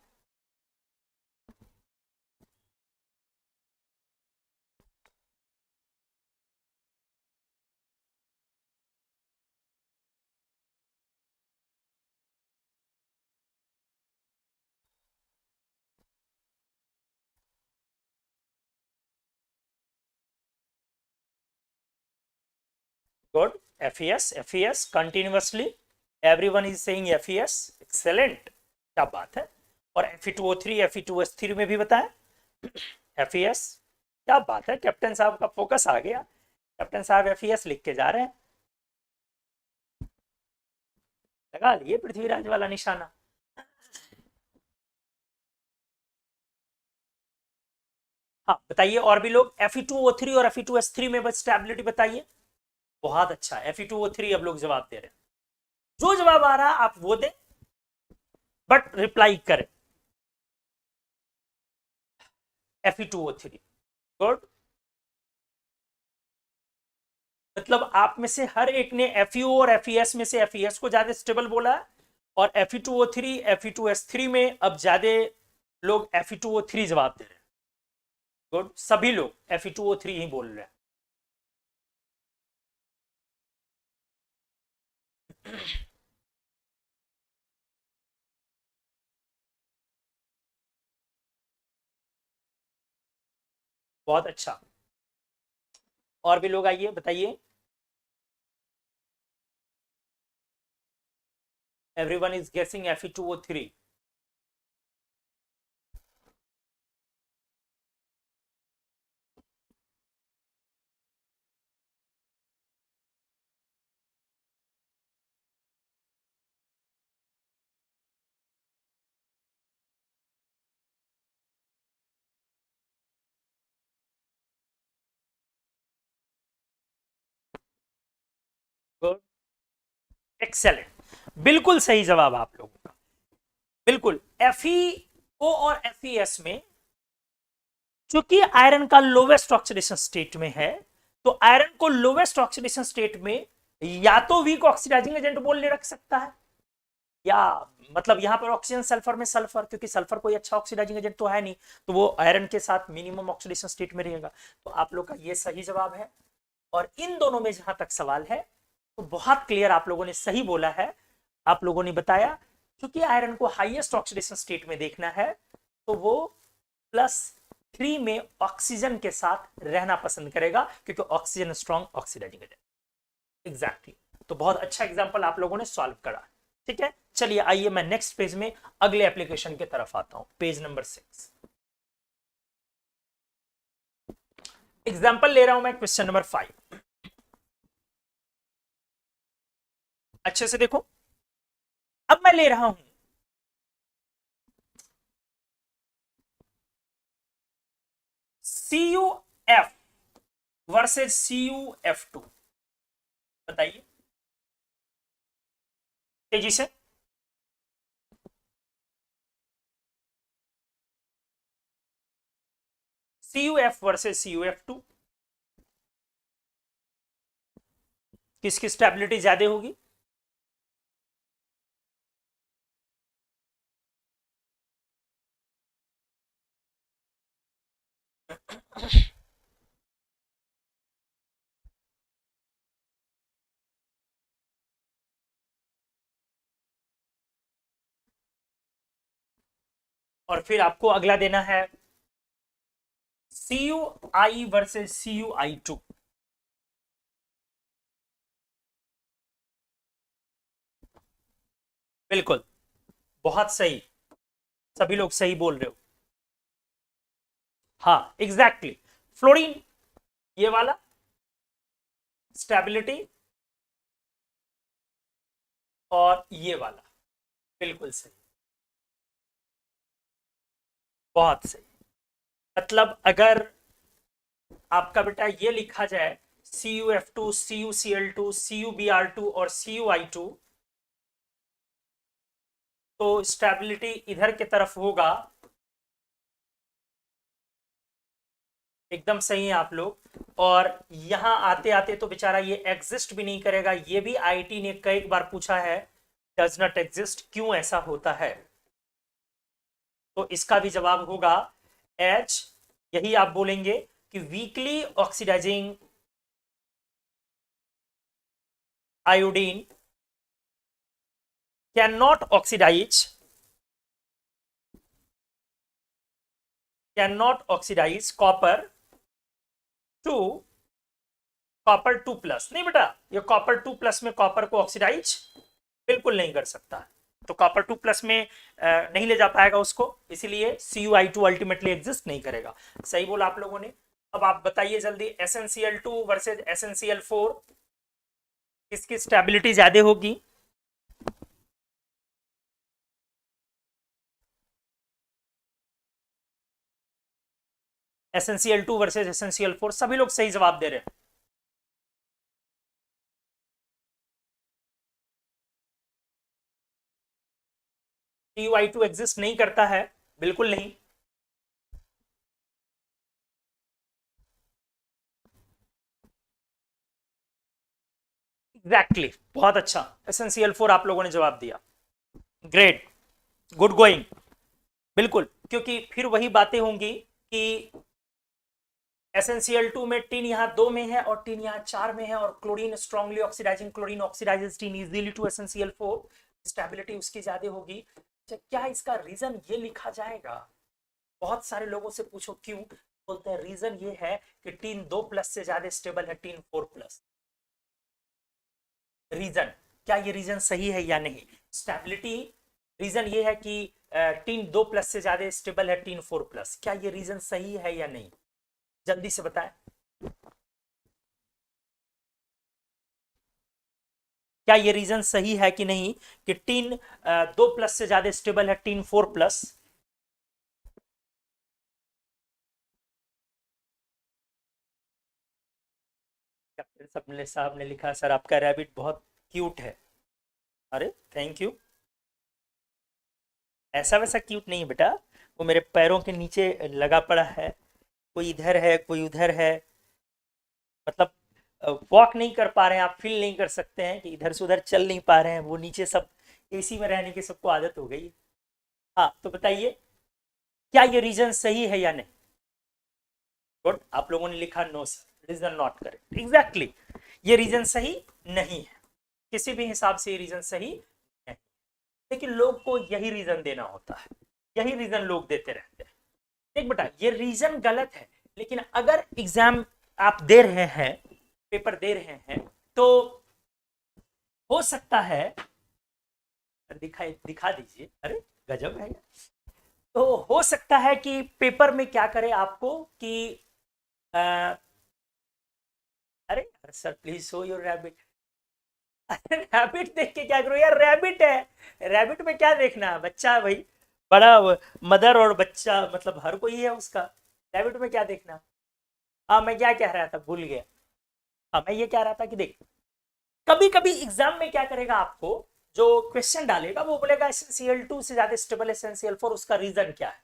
Good, FES continuously, everyone is saying FES, excellent, क्या बात है। और Fe2O3 Fe2S3 में भी बताएं FES, क्या बात है, कैप्टन साहब का फोकस आ गया, कैप्टन साहब FES लिख के जा रहे हैं, लगा लिए पृथ्वीराज वाला निशाना। हाँ बताइए, और भी लोग Fe2O3 और Fe2S3 में बस स्टेबिलिटी बताइए। बहुत अच्छा, Fe2O3 अब लोग जवाब दे रहे हैं, जो जवाब आ रहा है आप वो दें, बट रिप्लाई करें। Fe2O3, गुड, मतलब आप में से हर एक ने FeO और FES में से FES को ज्यादा स्टेबल बोला है, और Fe2O3 Fe2S3 में अब ज्यादा लोग Fe2O3 जवाब दे रहे हैं। गुड, सभी लोग Fe2O3 ही बोल रहे हैं। बहुत अच्छा, और भी लोग आइए बताइए। एवरीवन इज गेसिंग Fe2O3। गुड, एक्सेलेंट, बिल्कुल सही जवाब आप लोगों का, बिल्कुल। FeO और FeS में चूंकि आयरन का लोवेस्ट ऑक्सीडेशन स्टेट में है, तो आयरन को लोवेस्ट ऑक्सीडेशन स्टेट में या तो वीक ऑक्सीडाइजिंग एजेंट बोलने रख सकता है, या मतलब यहां पर ऑक्सीजन सल्फर में सल्फर, क्योंकि सल्फर कोई अच्छा ऑक्सीडाइजिंग एजेंट तो है नहीं, तो वो आयरन के साथ मिनिमम ऑक्सीडेशन स्टेट में रहेगा। तो आप लोग का ये सही जवाब है। और इन दोनों में जहां तक सवाल है, तो बहुत क्लियर आप लोगों ने सही बोला है। आप लोगों ने बताया क्योंकि आयरन को हाईएस्ट ऑक्सीडेशन स्टेट में देखना है, तो वो +3 में ऑक्सीजन के साथ रहना पसंद करेगा, क्योंकि oxygen strong oxidising agent. Exactly, तो बहुत अच्छा एग्जांपल आप लोगों ने सॉल्व करा। ठीक है, चलिए आइए मैं नेक्स्ट पेज में अगले एप्लीकेशन की तरफ आता हूं, पेज नंबर 6। एग्जांपल ले रहा हूं मैं क्वेश्चन नंबर 5, अच्छे से देखो। अब मैं ले रहा हूं CuF वर्सेस CuF2, बताइए तेजी से। CuF वर्सेस CuF2, किसकी स्टेबिलिटी ज्यादा होगी? और फिर आपको अगला देना है CuI वर्सेस CuI2। बिल्कुल, बहुत सही, सभी लोग सही बोल रहे हो। हाँ एग्जैक्टली, फ्लोरीन ये वाला स्टेबिलिटी, और ये वाला, बिल्कुल सही, बहुत सही। मतलब अगर आपका बेटा ये लिखा जाए CuF2 CuCl2 CuBr2 और CuI2, तो स्टेबिलिटी इधर की तरफ होगा, एकदम सही है आप लोग। और यहां आते आते तो बेचारा ये एग्जिस्ट भी नहीं करेगा, ये भी आईटी ने कई बार पूछा है, डज नॉट एग्जिस्ट, क्यों ऐसा होता है? तो इसका भी जवाब होगा H। यही आप बोलेंगे कि weakly oxidising iodine can not oxidise, cannot oxidize copper to copper 2+ नहीं बेटा, ये कॉपर 2+ में कॉपर को ऑक्सीडाइज बिल्कुल नहीं कर सकता, तो कॉपर 2+ में नहीं ले जा पाएगा उसको, इसीलिए CuI2 अल्टीमेटली एग्जिस्ट नहीं करेगा। सही बोला आप लोगों ने। अब आप बताइए जल्दी, SnCl2 वर्सेज SnCl4 किसकी स्टेबिलिटी ज्यादा होगी? SnCl2 वर्सेज SnCl4, सभी लोग सही जवाब दे रहे हैं। CuI2 एग्जिस्ट नहीं करता है, बिल्कुल नहीं। एग्जैक्टली exactly, बहुत अच्छा, SnCl4 आप लोगों ने जवाब दिया, ग्रेट, गुड गोइंग। बिल्कुल, क्योंकि फिर वही बातें होंगी कि SnCl2 में टीन यहाँ 2 में है और टीन यहाँ 4 में है, और chlorine strongly oxidising, chlorine oxidises tin easily to SnCl4, stability उसकी ज्यादा होगी। क्या इसका रीजन ये लिखा जाएगा? बहुत सारे लोगों से पूछो क्यों, बोलते हैं रीजन ये है कि टीन 2+ से ज्यादा स्टेबल है टीन 4+। रीजन, क्या ये रीजन सही है या नहीं? स्टेबिलिटी रीजन ये है कि टीन 2+ से ज्यादा स्टेबल है टीन 4+, क्या ये रीजन सही है या नहीं? जल्दी से बताएं, क्या ये रीजन सही है कि नहीं कि टीन 2+ से ज्यादा स्टेबल है टीन 4+? कैप्टन सबने साहब ने लिखा सर आपका रैबिट बहुत क्यूट है। अरे थैंक यू। ऐसा वैसा क्यूट नहीं बेटा, वो मेरे पैरों के नीचे लगा पड़ा है, कोई इधर है कोई उधर है, मतलब वॉक नहीं कर पा रहे हैं, आप फील नहीं कर सकते हैं कि इधर से उधर चल नहीं पा रहे हैं, वो नीचे सब एसी में रहने की सबको आदत हो गई। हाँ तो बताइए, क्या ये रीजन सही है या नहीं? गुड, आप लोगों ने लिखा no sir, reason not correct, exactly, ये रीजन सही नहीं है, किसी भी हिसाब से ये रीजन सही नहीं, लेकिन लोग को यही रीजन देना होता है, यही रीजन लोग देते रहते हैं। देख बेटा, ये रीजन गलत है, लेकिन अगर एग्जाम आप दे रहे हैं, पेपर दे रहे हैं, तो हो सकता है, दिखा दीजिए, अरे गजब है। तो हो सकता है कि पेपर में क्या करे आपको कि आ, अरे sir please show your rabbit. Rabbit देख के क्या करो यार, रैबिट है, रैबिट में क्या देखना है, बच्चा भाई, बड़ा मदर और बच्चा मतलब हर कोई है उसका, रैबिट में क्या देखना। हाँ मैं क्या कह रहा था, भूल गया। हाँ मैं ये कह रहा था कि देख, कभी कभी एग्जाम में क्या करेगा आपको, जो क्वेश्चन डालेगा वो बोलेगा SnCl2 से ज्यादा स्टेबल है SnCl4, उसका रीजन क्या है?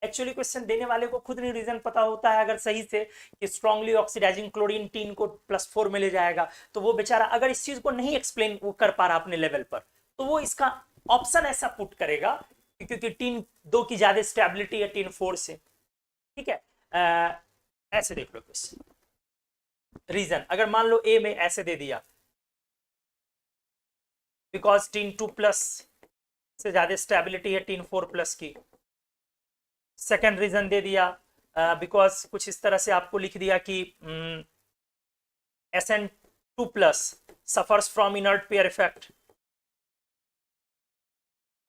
एक्चुअली क्वेश्चन देने वाले को खुद नहीं रीजन पता होता है, अगर सही से कि स्ट्रांगली ऑक्सीडाइजिंग क्लोरीन टीन को +4 में ले जाएगा, तो वो बेचारा अगर इस चीज को नहीं एक्सप्लेन वो कर पा रहा अपने लेवल पर, तो वो इसका ऑप्शन ऐसा पुट करेगा क्योंकि टीन 2 की ज्यादा स्टेबिलिटी है टीन 4 से। ठीक है, ऐसे देख लो क्वेश्चन, रीजन अगर मान लो ए में ऐसे दे दिया, बिकॉज टीन 2+ से ज्यादा स्टेबिलिटी है टीन 4+ की। सेकेंड रीजन दे दिया बिकॉज कुछ इस तरह से आपको लिख दिया कि SN2+ suffers from inert pair effect,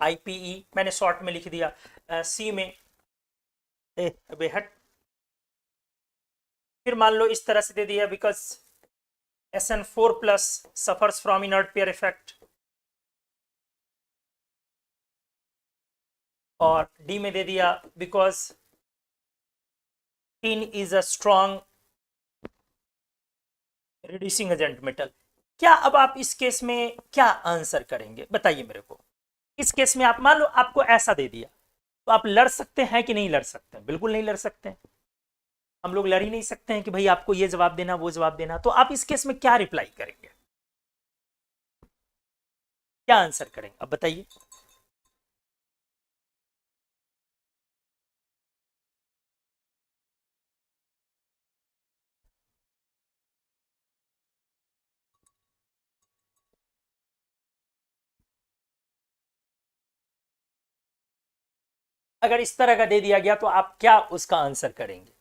IPE मैंने शॉर्ट में लिख दिया। सी में अबे हट, फिर मान लो इस तरह से दे दिया because SN4+ suffers from inert pair effect, और डी में दे दिया because tin is a strong reducing agent metal. क्या अब आप इस केस में क्या आंसर करेंगे बताइए मेरे को? इस केस में आप मान लो आपको ऐसा दे दिया, तो आप लड़ सकते हैं कि नहीं लड़ सकते? बिल्कुल नहीं लड़ सकते हैं, हम लोग लड़ ही नहीं सकते हैं कि भाई आपको ये जवाब देना वो जवाब देना, तो आप इस केस में क्या रिप्लाई करेंगे, क्या आंसर करेंगे अब बताइए? अगर इस तरह का दे दिया गया तो आप क्या उसका आंसर करेंगे?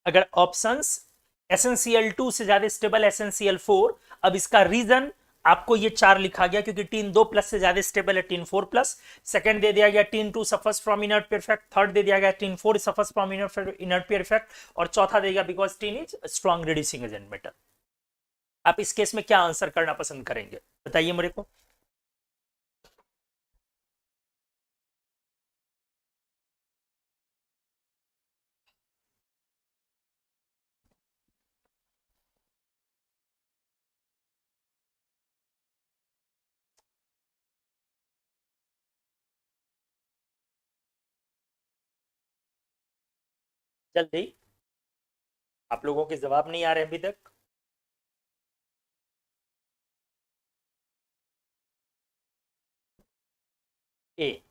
अगर ऑप्शंस SnCl2 से ज्यादा स्टेबल SnCl4, अब इसका रीजन आपको ये 4 लिखा गया क्योंकि टीन 2 प्लस से ज्यादा स्टेबल है टीन 4 प्लस, सेकंड दे दिया गया tin 2 suffers from inert pair effect, third दे दिया गया tin 4 suffers from inert pair effect, और चौथा देगा because tin is strong reducing agent metal. आप इस केस में क्या आंसर करना पसंद करेंगे बताइए मेरे को। जल्दी, आप लोगों के जवाब नहीं आ रहे अभी तक। ए,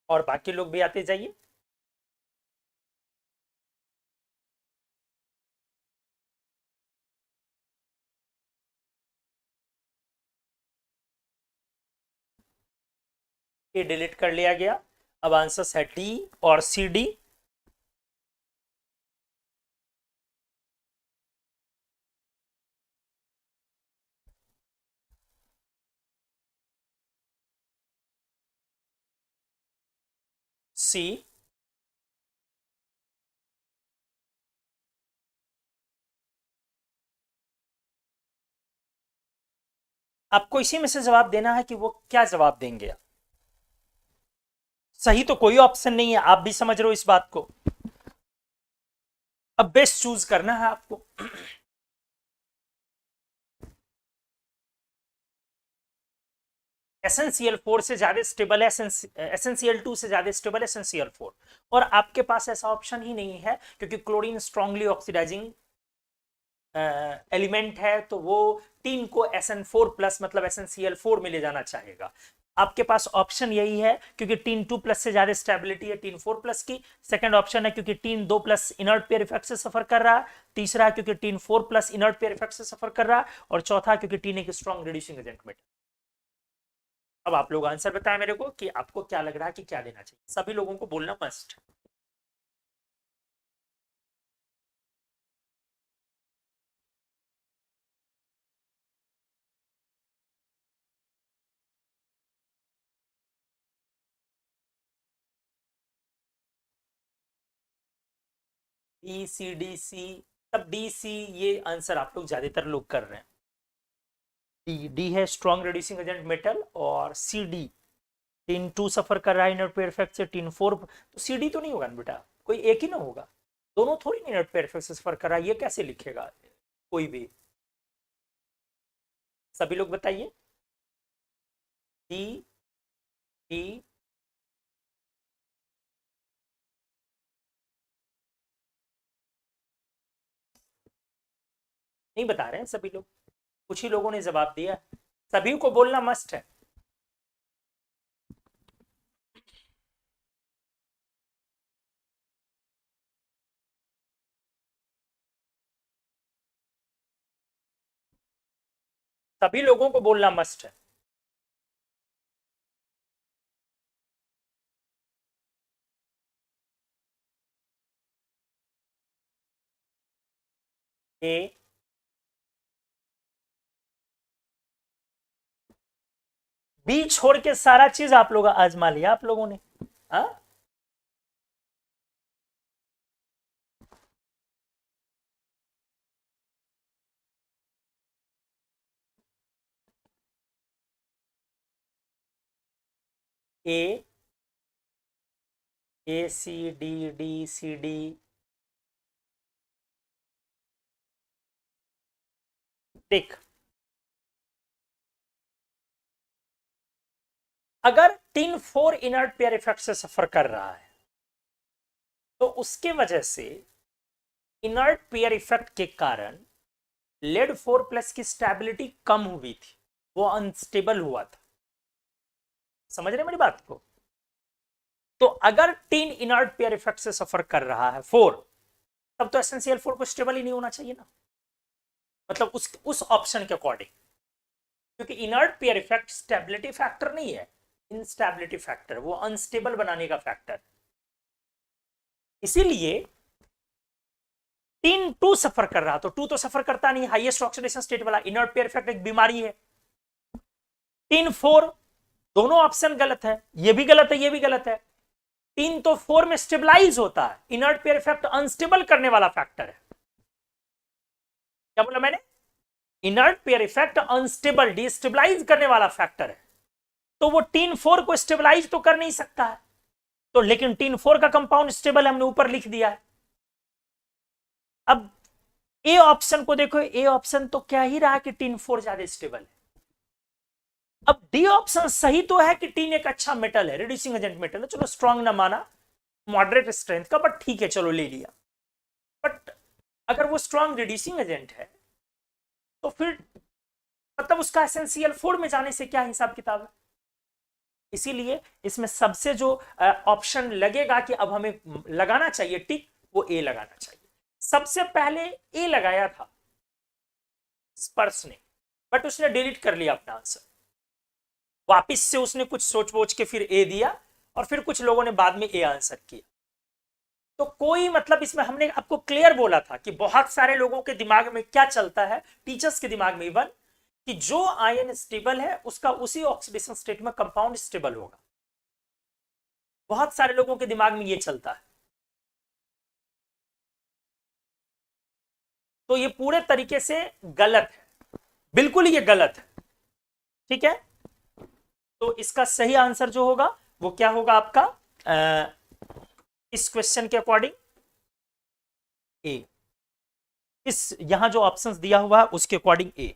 और बाकी लोग भी आते जाइए। ए डिलीट कर लिया गया, अब आंसर है डी और सी डी। सी, आपको इसी में से जवाब देना है कि वो क्या जवाब देंगे। सही तो कोई ऑप्शन नहीं है, आप भी समझ रहे हो इस बात को। अब बेस्ट चूज करना है आपको। SnCl4 से ज्यादा स्टेबल है SnCl2 से ज्यादा स्टेबल है SnCl4, और आपके पास ऐसा ऑप्शन ही नहीं है क्योंकि क्लोरीन स्ट्रांगली ऑक्सीडाइजिंग एलिमेंट है, तो वो टीन को SN4 प्लस मतलब SnCl4 में ले जाना चाहेगा। आपके पास ऑप्शन यही है क्योंकि टीन 2 प्लस से ज्यादा स्टेबिलिटी है टीन 4 प्लस की, सेकंड ऑप्शन है क्योंकि tin 2 plus inert pair effect से सफर कर रहा है, तीसरा क्योंकि tin 4 plus inert pair effect से सफर कर रहा है, और चौथा क्योंकि टीन एक स्ट्रॉन्ग रिड्यूसिंग एजेंट में। अब आप लोग आंसर बताएं मेरे को कि आपको क्या लग रहा है कि क्या देना चाहिए, सभी लोगों को बोलना must. B C D C, तब डी सी ये आंसर आप लोग ज्यादातर लोग कर रहे हैं। डी डी है स्ट्रॉन्ग रिड्यूसिंग एजेंट मेटल, और सी डी टीन 2 सफर कर रहा है इनर्ट पेयर इफेक्ट से, टीन 4 तो सी डी तो नहीं होगा ना बेटा, कोई एक ही ना होगा, दोनों थोड़ी इनर्ट पेयर इफेक्ट से सफर कर रहा है, ये कैसे लिखेगा कोई भी। सभी लोग बताइए। डी डी, नहीं बता रहे हैं सभी लोग, कुछ ही लोगों ने जवाब दिया, सभी को बोलना मस्ट है। सभी लोगों को बोलना मस्ट है। ए, बी छोड़ के सारा चीज आप लोग आजमा लिया आप लोगों ने। हाँ, A, A C D D C D, देख अगर टीन 4 इनर्ट पेयर इफेक्ट से सफर कर रहा है तो उसके वजह से इनर्ट पेयर इफेक्ट के कारण लेड 4 प्लस की स्टेबिलिटी कम हुई थी, वो अनस्टेबल हुआ था। समझ रहे मेरी बात को। तो अगर टीन इनर्ट पेयर इफेक्ट से सफर कर रहा है 4, तब तो SnCl4 को स्टेबल ही नहीं होना चाहिए ना, मतलब उस ऑप्शन के अकॉर्डिंग, क्योंकि inert pair effect stability factor नहीं है, इंस्टेबिलिटी फैक्टर, वो अनस्टेबल बनाने का फैक्टर। इसीलिए टीन 2 सफर कर रहा, तो 2 तो सफर करता नहीं, हाईएस्ट ऑक्सीडेशन स्टेट वाला, इनर्ट पेयर इफेक्ट एक बीमारी है। टीन 4, दोनों ऑप्शन गलत है, ये भी गलत है, ये भी गलत है। टीन तो 4 में स्टेबलाइज होता है, इनर्ट पेयर इफेक्ट अनस्टेबल करने वाला फैक्टर है। क्या बोला मैंने? Inert pair effect unstable, destabilise करने वाला फैक्टर है, तो वो टीन 4 को स्टेबलाइज तो कर नहीं सकता है। तो लेकिन टीन 4 का कंपाउंड स्टेबल हमने ऊपर लिख दिया है। अब ए ऑप्शन को देखो, ए ऑप्शन तो क्या ही रहा कि टीन 4 ज्यादा स्टेबल है। अब डी ऑप्शन सही तो है कि टीन एक अच्छा मेटल है, रिड्यूसिंग एजेंट मेटल है, चलो स्ट्रॉन्ग ना माना, मॉडरेट स्ट्रेंथ का, बट ठीक है चलो ले लिया। बट अगर वो स्ट्रॉन्ग रिड्यूसिंग एजेंट है तो फिर मतलब उसका एसेंशियल 4 में जाने से क्या हिसाब किताब है। इसीलिए इसमें सबसे जो ऑप्शन लगेगा कि अब हमें लगाना चाहिए टिक, वो ए लगाना चाहिए। सबसे पहले ए लगाया था स्पर्श ने, बट उसने डिलीट कर लिया अपना आंसर, वापिस से उसने कुछ सोच वोच के फिर ए दिया, और फिर कुछ लोगों ने बाद में ए आंसर किया। तो कोई मतलब इसमें हमने आपको क्लियर बोला था कि बहुत सारे लोगों के दिमाग में क्या चलता है, टीचर्स के दिमाग में इवन, कि जो आयन स्टेबल है उसका उसी ऑक्सीडेशन स्टेट में कंपाउंड स्टेबल होगा। बहुत सारे लोगों के दिमाग में ये चलता है, तो ये पूरे तरीके से गलत है, बिल्कुल ये गलत है। ठीक है, तो इसका सही आंसर जो होगा वो क्या होगा आपका, इस क्वेश्चन के अकॉर्डिंग ए, इस यहां जो ऑप्शंस दिया हुआ है उसके अकॉर्डिंग ए।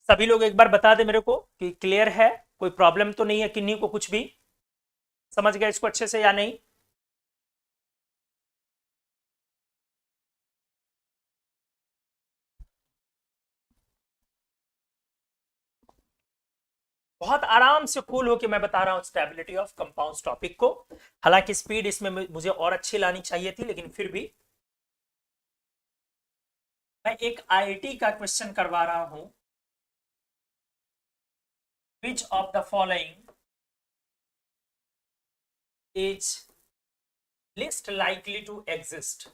सभी लोग एक बार बता दे मेरे को कि क्लियर है, कोई प्रॉब्लम तो नहीं है, किन्हीं को कुछ भी समझ गया इसको अच्छे से या नहीं। बहुत आराम से कूल होके मैं बता रहा हूं स्टेबिलिटी ऑफ कंपाउंड्स टॉपिक को। हालांकि स्पीड इसमें मुझे और अच्छी लानी चाहिए थी, लेकिन फिर भी मैं एक आईआईटी का क्वेश्चन करवा रहा हूं। विच of the following is least likely to exist?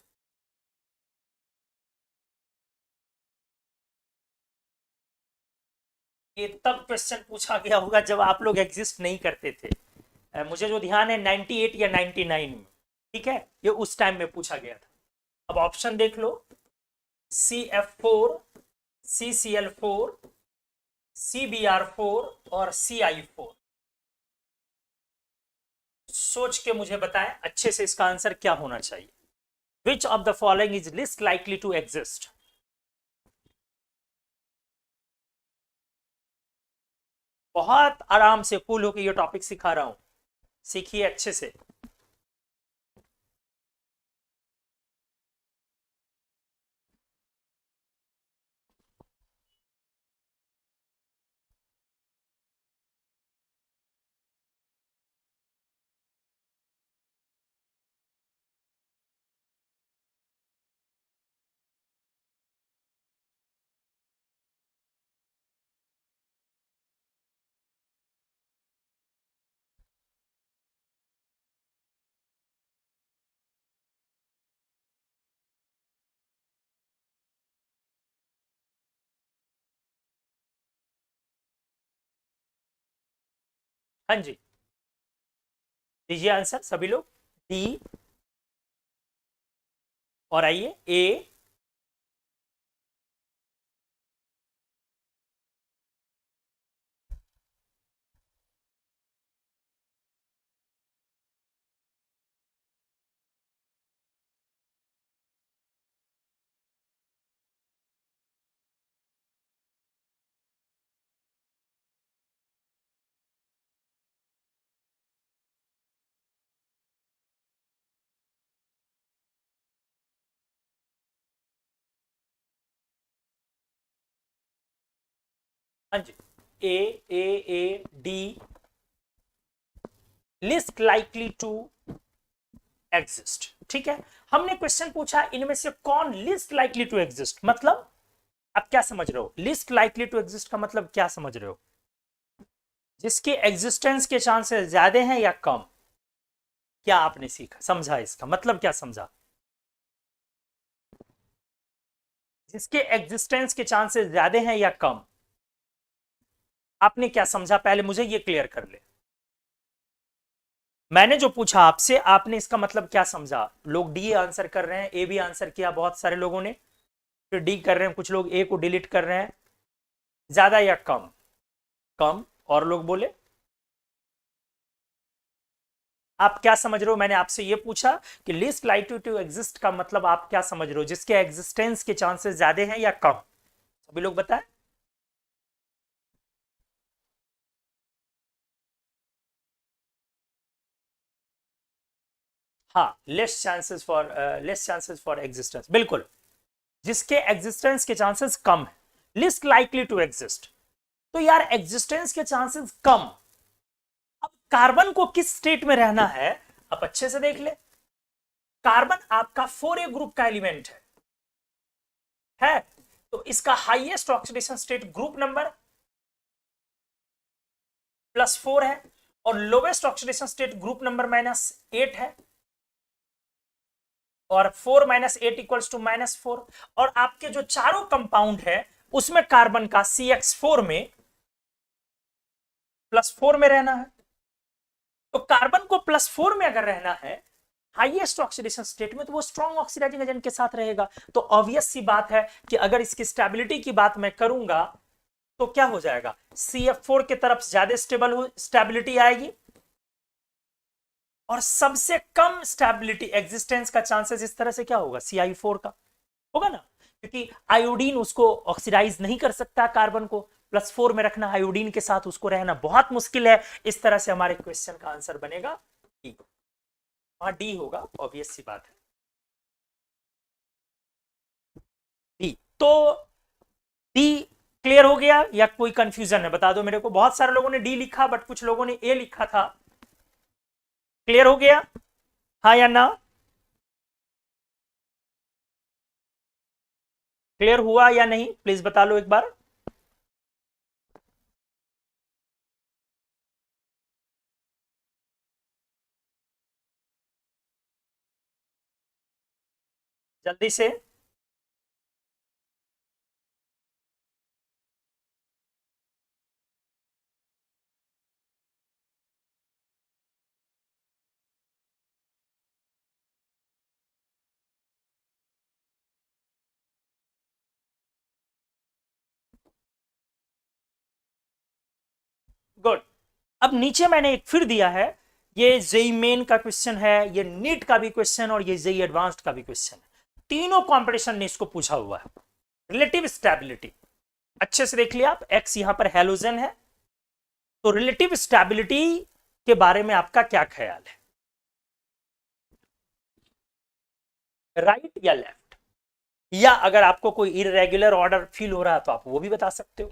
ये तब क्वेश्चन पूछा गया होगा जब आप लोग एग्जिस्ट नहीं करते थे। मुझे जो ध्यान है 98 या 99 में, ठीक है, ये उस टाइम में पूछा गया था। अब ऑप्शन देख लो, CF4, CCl4, CBr4 और CI4। सोच के मुझे बताएं अच्छे से इसका आंसर क्या होना चाहिए। Which of the following is least likely to exist? बहुत आराम से कूल होकर ये टॉपिक सिखा रहा हूं, सीखिए अच्छे से। हाँ जी, दीजिए आंसर सभी लोग। डी, और आइए ए, हाँ जी, A D least likely to exist. ठीक है, हमने क्वेश्चन पूछा इनमें से कौन लिस्ट लाइकली टू एग्जिस्ट, मतलब आप क्या समझ रहे हो लिस्ट लाइकली टू एग्जिस्ट का मतलब क्या समझ रहे हो? जिसके एग्जिस्टेंस के चांसेस ज्यादा हैं या कम? क्या आपने सीखा, समझा, इसका मतलब क्या समझा? जिसके एग्जिस्टेंस के चांसेस ज्यादा हैं या कम, आपने क्या समझा पहले मुझे ये क्लियर कर ले। मैंने जो पूछा आपसे, आपने इसका मतलब क्या समझा? लोग डी आंसर कर रहे हैं, ए भी आंसर किया बहुत सारे लोगों ने, फिर डी कर रहे हैं, कुछ लोग ए को डिलीट कर रहे हैं। ज्यादा या कम? कम। और लोग बोले आप क्या समझ रहे हो? मैंने आपसे ये पूछा कि लिस्ट लाइकली टू एग्जिस्ट का मतलब आप क्या समझ रहे हो? जिसके एग्जिस्टेंस के चांसेस ज्यादा हैं या कम? सभी लोग बताएं। हाँ, लेस चांसेस फॉर एग्जिस्टेंस, बिल्कुल। जिसके एग्जिस्टेंस के चांसेस कम है, लिस्ट लाइकली टू एग्जिस्ट। तो यार एग्जिस्टेंस के चांसेस कम, अब कार्बन को किस स्टेट में रहना है? अब अच्छे से देख ले, कार्बन आपका 4A ग्रुप का एलिमेंट है तो इसका highest oxidation state group number +4 है और lowest oxidation state group number -8 है, और 4 - 8 इक्वल्स टू -4। और आपके जो चारों कंपाउंड है उसमें कार्बन का CH4 में +4 में रहना है। तो कार्बन को +4 में अगर रहना है हाईएस्ट ऑक्सीडेशन स्टेट में, तो वो स्ट्रॉन्ग ऑक्सीडाइजिंग एजेंट के साथ रहेगा। तो ऑब्वियस सी बात है कि अगर इसकी स्टेबिलिटी की बात मैं करूंगा तो क्या हो जाएगा? CF4 की तरफ ज्यादा स्टेबिलिटी आएगी, और सबसे कम स्टेबिलिटी एग्जिस्टेंस का चांसेस इस तरह से क्या होगा? CI4 का होगा ना, क्योंकि आयोडीन उसको ऑक्सीडाइज नहीं कर सकता, कार्बन को +4 में रखना, आयोडीन के साथ उसको रहना बहुत मुश्किल है। इस तरह से हमारे क्वेश्चन का आंसर बनेगा डी। वहां डी होगा, ऑब्वियस सी बात है, डी। तो डी क्लियर हो गया या कोई कंफ्यूजन है? बता दो मेरे को। बहुत सारे लोगों ने डी लिखा बट कुछ लोगों ने ए लिखा था। क्लियर हो गया, हाँ या ना? क्लियर हुआ या नहीं प्लीज बता लो एक बार। जल्दी से। गुड। अब नीचे मैंने एक फिर दिया है, ये जेई मेन का क्वेश्चन है, ये नीट का भी क्वेश्चन और ये जेई एडवांस्ड का भी क्वेश्चन है। तीनों कंपटीशन ने इसको पूछा हुआ है। रिलेटिव स्टेबिलिटी अच्छे से देख लिया आप, एक्स यहां पर हेलोजन है, तो रिलेटिव स्टेबिलिटी के बारे में आपका क्या ख्याल है? राइट या लेफ्ट? या अगर आपको कोई इरेगुलर ऑर्डर फील हो रहा है तो आप वो भी बता सकते हो।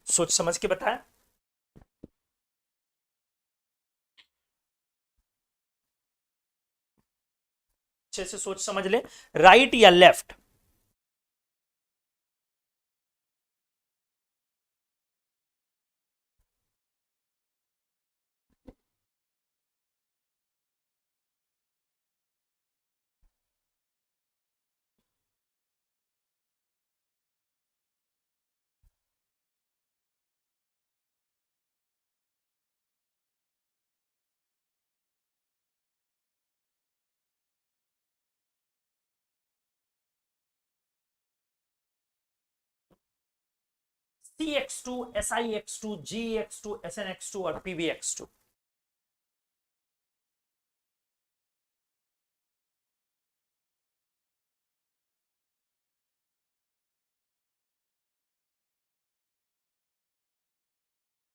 सोच समझ के बताएं। अच्छे से सोच समझ ले, राइट या left? CX2, SiX2, GX2, SNX2 और PbX2।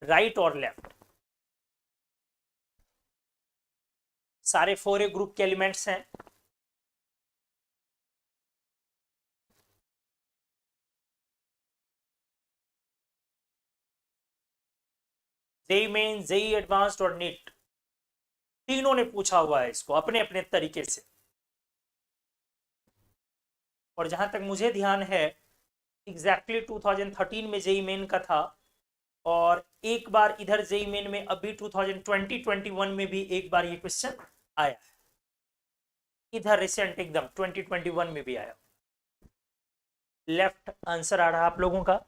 राइट और लेफ्ट? सारे 4A ग्रुप के एलिमेंट्स हैं। जेई मेन, जेई एडवांस्ड और नीट, तीनों ने पूछा हुआ है इसको अपने अपने तरीके से। और जहां तक मुझे ध्यान है एग्जैक्टली 2013 में जेई मेन का था, और एक बार इधर जेई मेन में अभी 2020-21 में भी एक बार ये क्वेश्चन आया है, इधर रिसेंट एकदम 2021 में भी आया। लेफ्ट आंसर आ रहा आप लोगों का,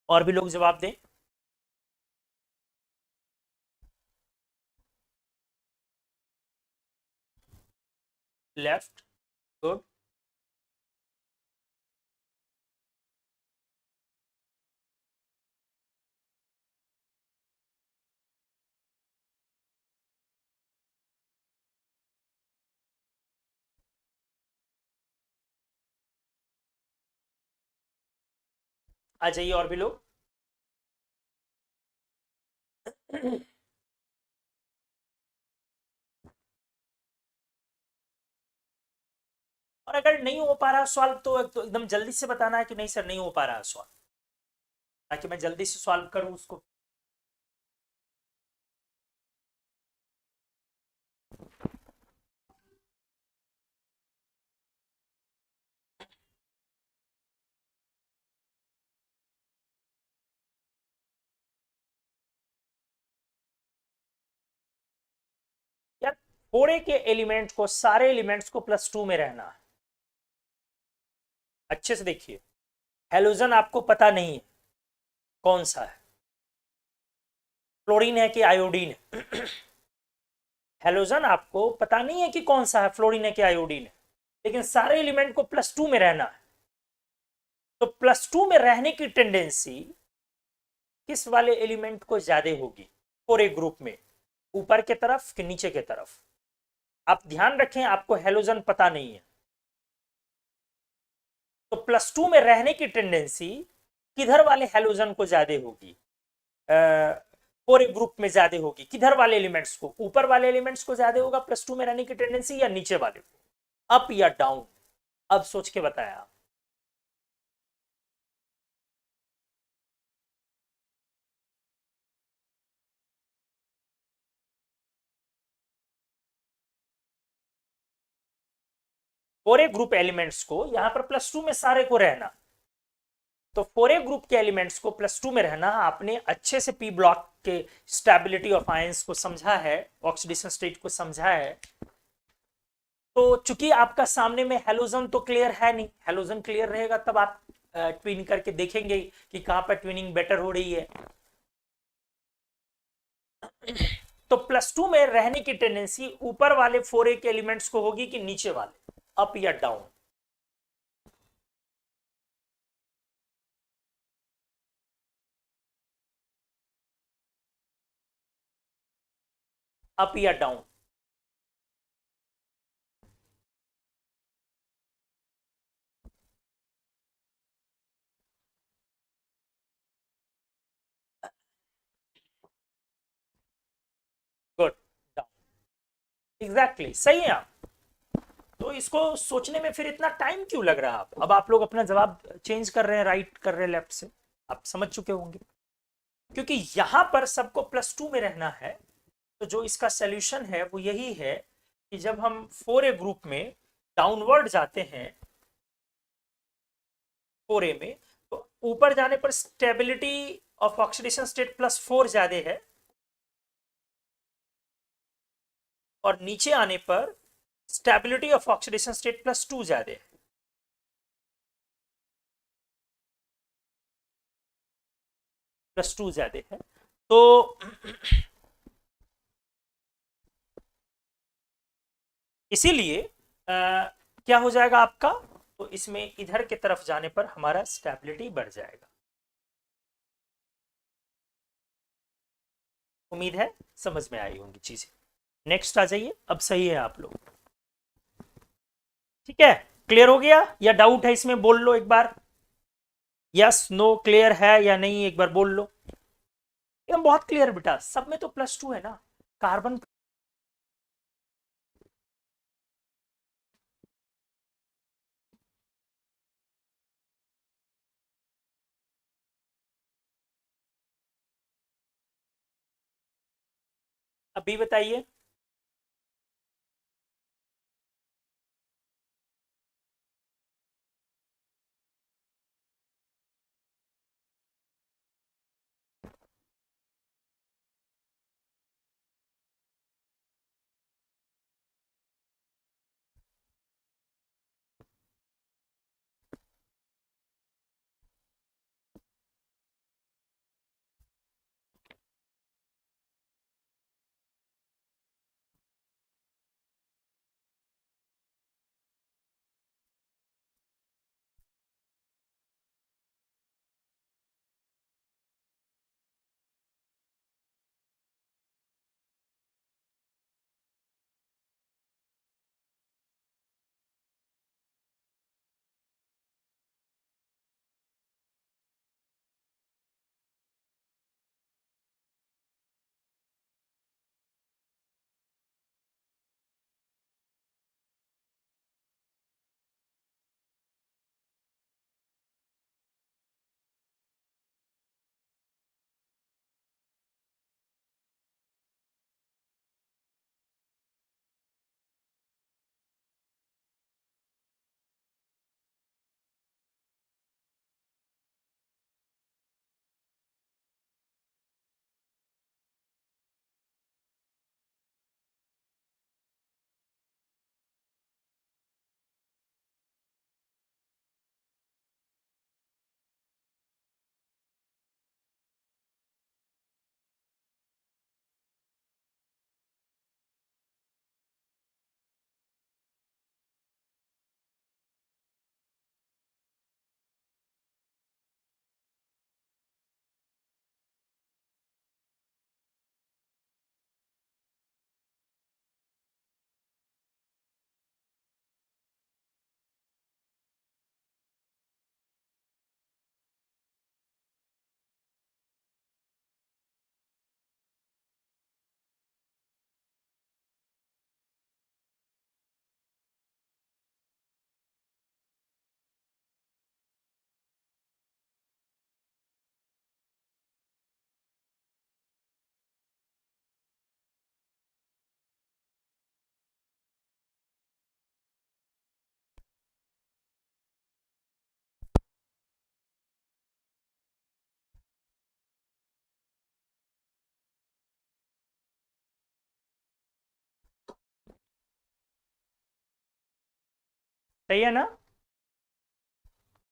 और भी लोग जवाब दें। Left, good. आ जाइए और भी लोग। और अगर नहीं हो पा रहा सवाल तो एकदम जल्दी से बताना है कि नहीं सर नहीं हो पा रहा सवाल, ताकि मैं जल्दी से सॉल्व करूं उसको। यार थोड़े के एलिमेंट को, सारे एलिमेंट्स को +2 में रहना है। अच्छे से देखिए, हेलोजन आपको पता नहीं है कौन सा है, फ्लोरीन है कि आयोडीन है। हेलोजन आपको पता नहीं है कि कौन सा है, फ्लोरीन है कि आयोडीन है, लेकिन सारे एलिमेंट को +2 में रहना है। तो +2 में रहने की टेंडेंसी किस वाले एलिमेंट को ज्यादा होगी पूरे ग्रुप में, ऊपर के तरफ कि नीचे के तरफ? आप ध्यान रखें, आपको हेलोजन पता नहीं है, तो +2 में रहने की टेंडेंसी किधर वाले हेलोजन को ज्यादा होगी, पूरे ग्रुप में ज्यादा होगी? किधर वाले एलिमेंट्स को? ऊपर वाले एलिमेंट्स को ज्यादा होगा +2 में रहने की टेंडेंसी, या नीचे वाले को? अप या डाउन? अब सोच के बताया आप। पूरे ग्रुप एलिमेंट्स को यहां पर +2 में सारे को रहना, तो पूरे ग्रुप के एलिमेंट्स को +2 में रहना। आपने अच्छे से पी ब्लॉक के स्टेबिलिटी ऑफ आयंस को समझा है, ऑक्सीडेशन स्टेट को समझा है। तो चूंकि आपका सामने में हेलोजन तो क्लियर है नहीं, हेलोजन क्लियर रहेगा तब आप ट्विन करके देखेंगे कि कहां पर ट्विनिंग बेटर हो रही है। तो +2 में रहने की टेंडेंसी ऊपर वाले 4A के एलिमेंट्स को होगी कि नीचे वाले, अप या डाउन? अप या डाउन? Good, down. एग्जैक्टली सही है आप। तो इसको सोचने में फिर इतना टाइम क्यों लग रहा है? अब आप लोग अपना जवाब चेंज कर रहे हैं, राइट कर रहे हैं लेफ्ट से, आप समझ चुके होंगे। क्योंकि यहां पर सबको +2 में रहना है, तो जो इसका सॉल्यूशन है वो यही है कि जब हम 4A ग्रुप में डाउनवर्ड जाते हैं 4A में, तो ऊपर जाने पर स्टेबिलिटी ऑफ ऑक्सीडेशन स्टेट +4 ज्यादा है, और नीचे आने पर स्टेबिलिटी ऑफ ऑक्सीडेशन स्टेट +2 ज्यादा है। +2 ज्यादा है, तो इसीलिए क्या हो जाएगा आपका, तो इसमें इधर की तरफ जाने पर हमारा स्टेबिलिटी बढ़ जाएगा। उम्मीद है समझ में आई होंगी चीजें। नेक्स्ट आ जाइए, अब सही है आप लोग? ठीक है, क्लियर हो गया या डाउट है इसमें? बोल लो एक बार, यस नो, क्लियर है या नहीं, एक बार बोल लो। एकदम बहुत क्लियर बेटा, सब में तो +2 है ना। कार्बन अभी बताइए। सही है ना?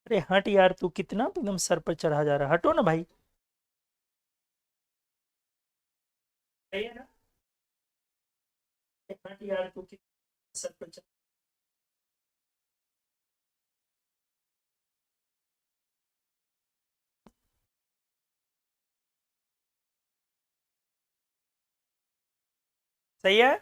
अरे हट यार, तू कितना एकदम सर पर चढ़ा जा रहा है, हटो ना भाई। सही है ना? अरे हट यार, तू कितना सर पर चढ़। सही है।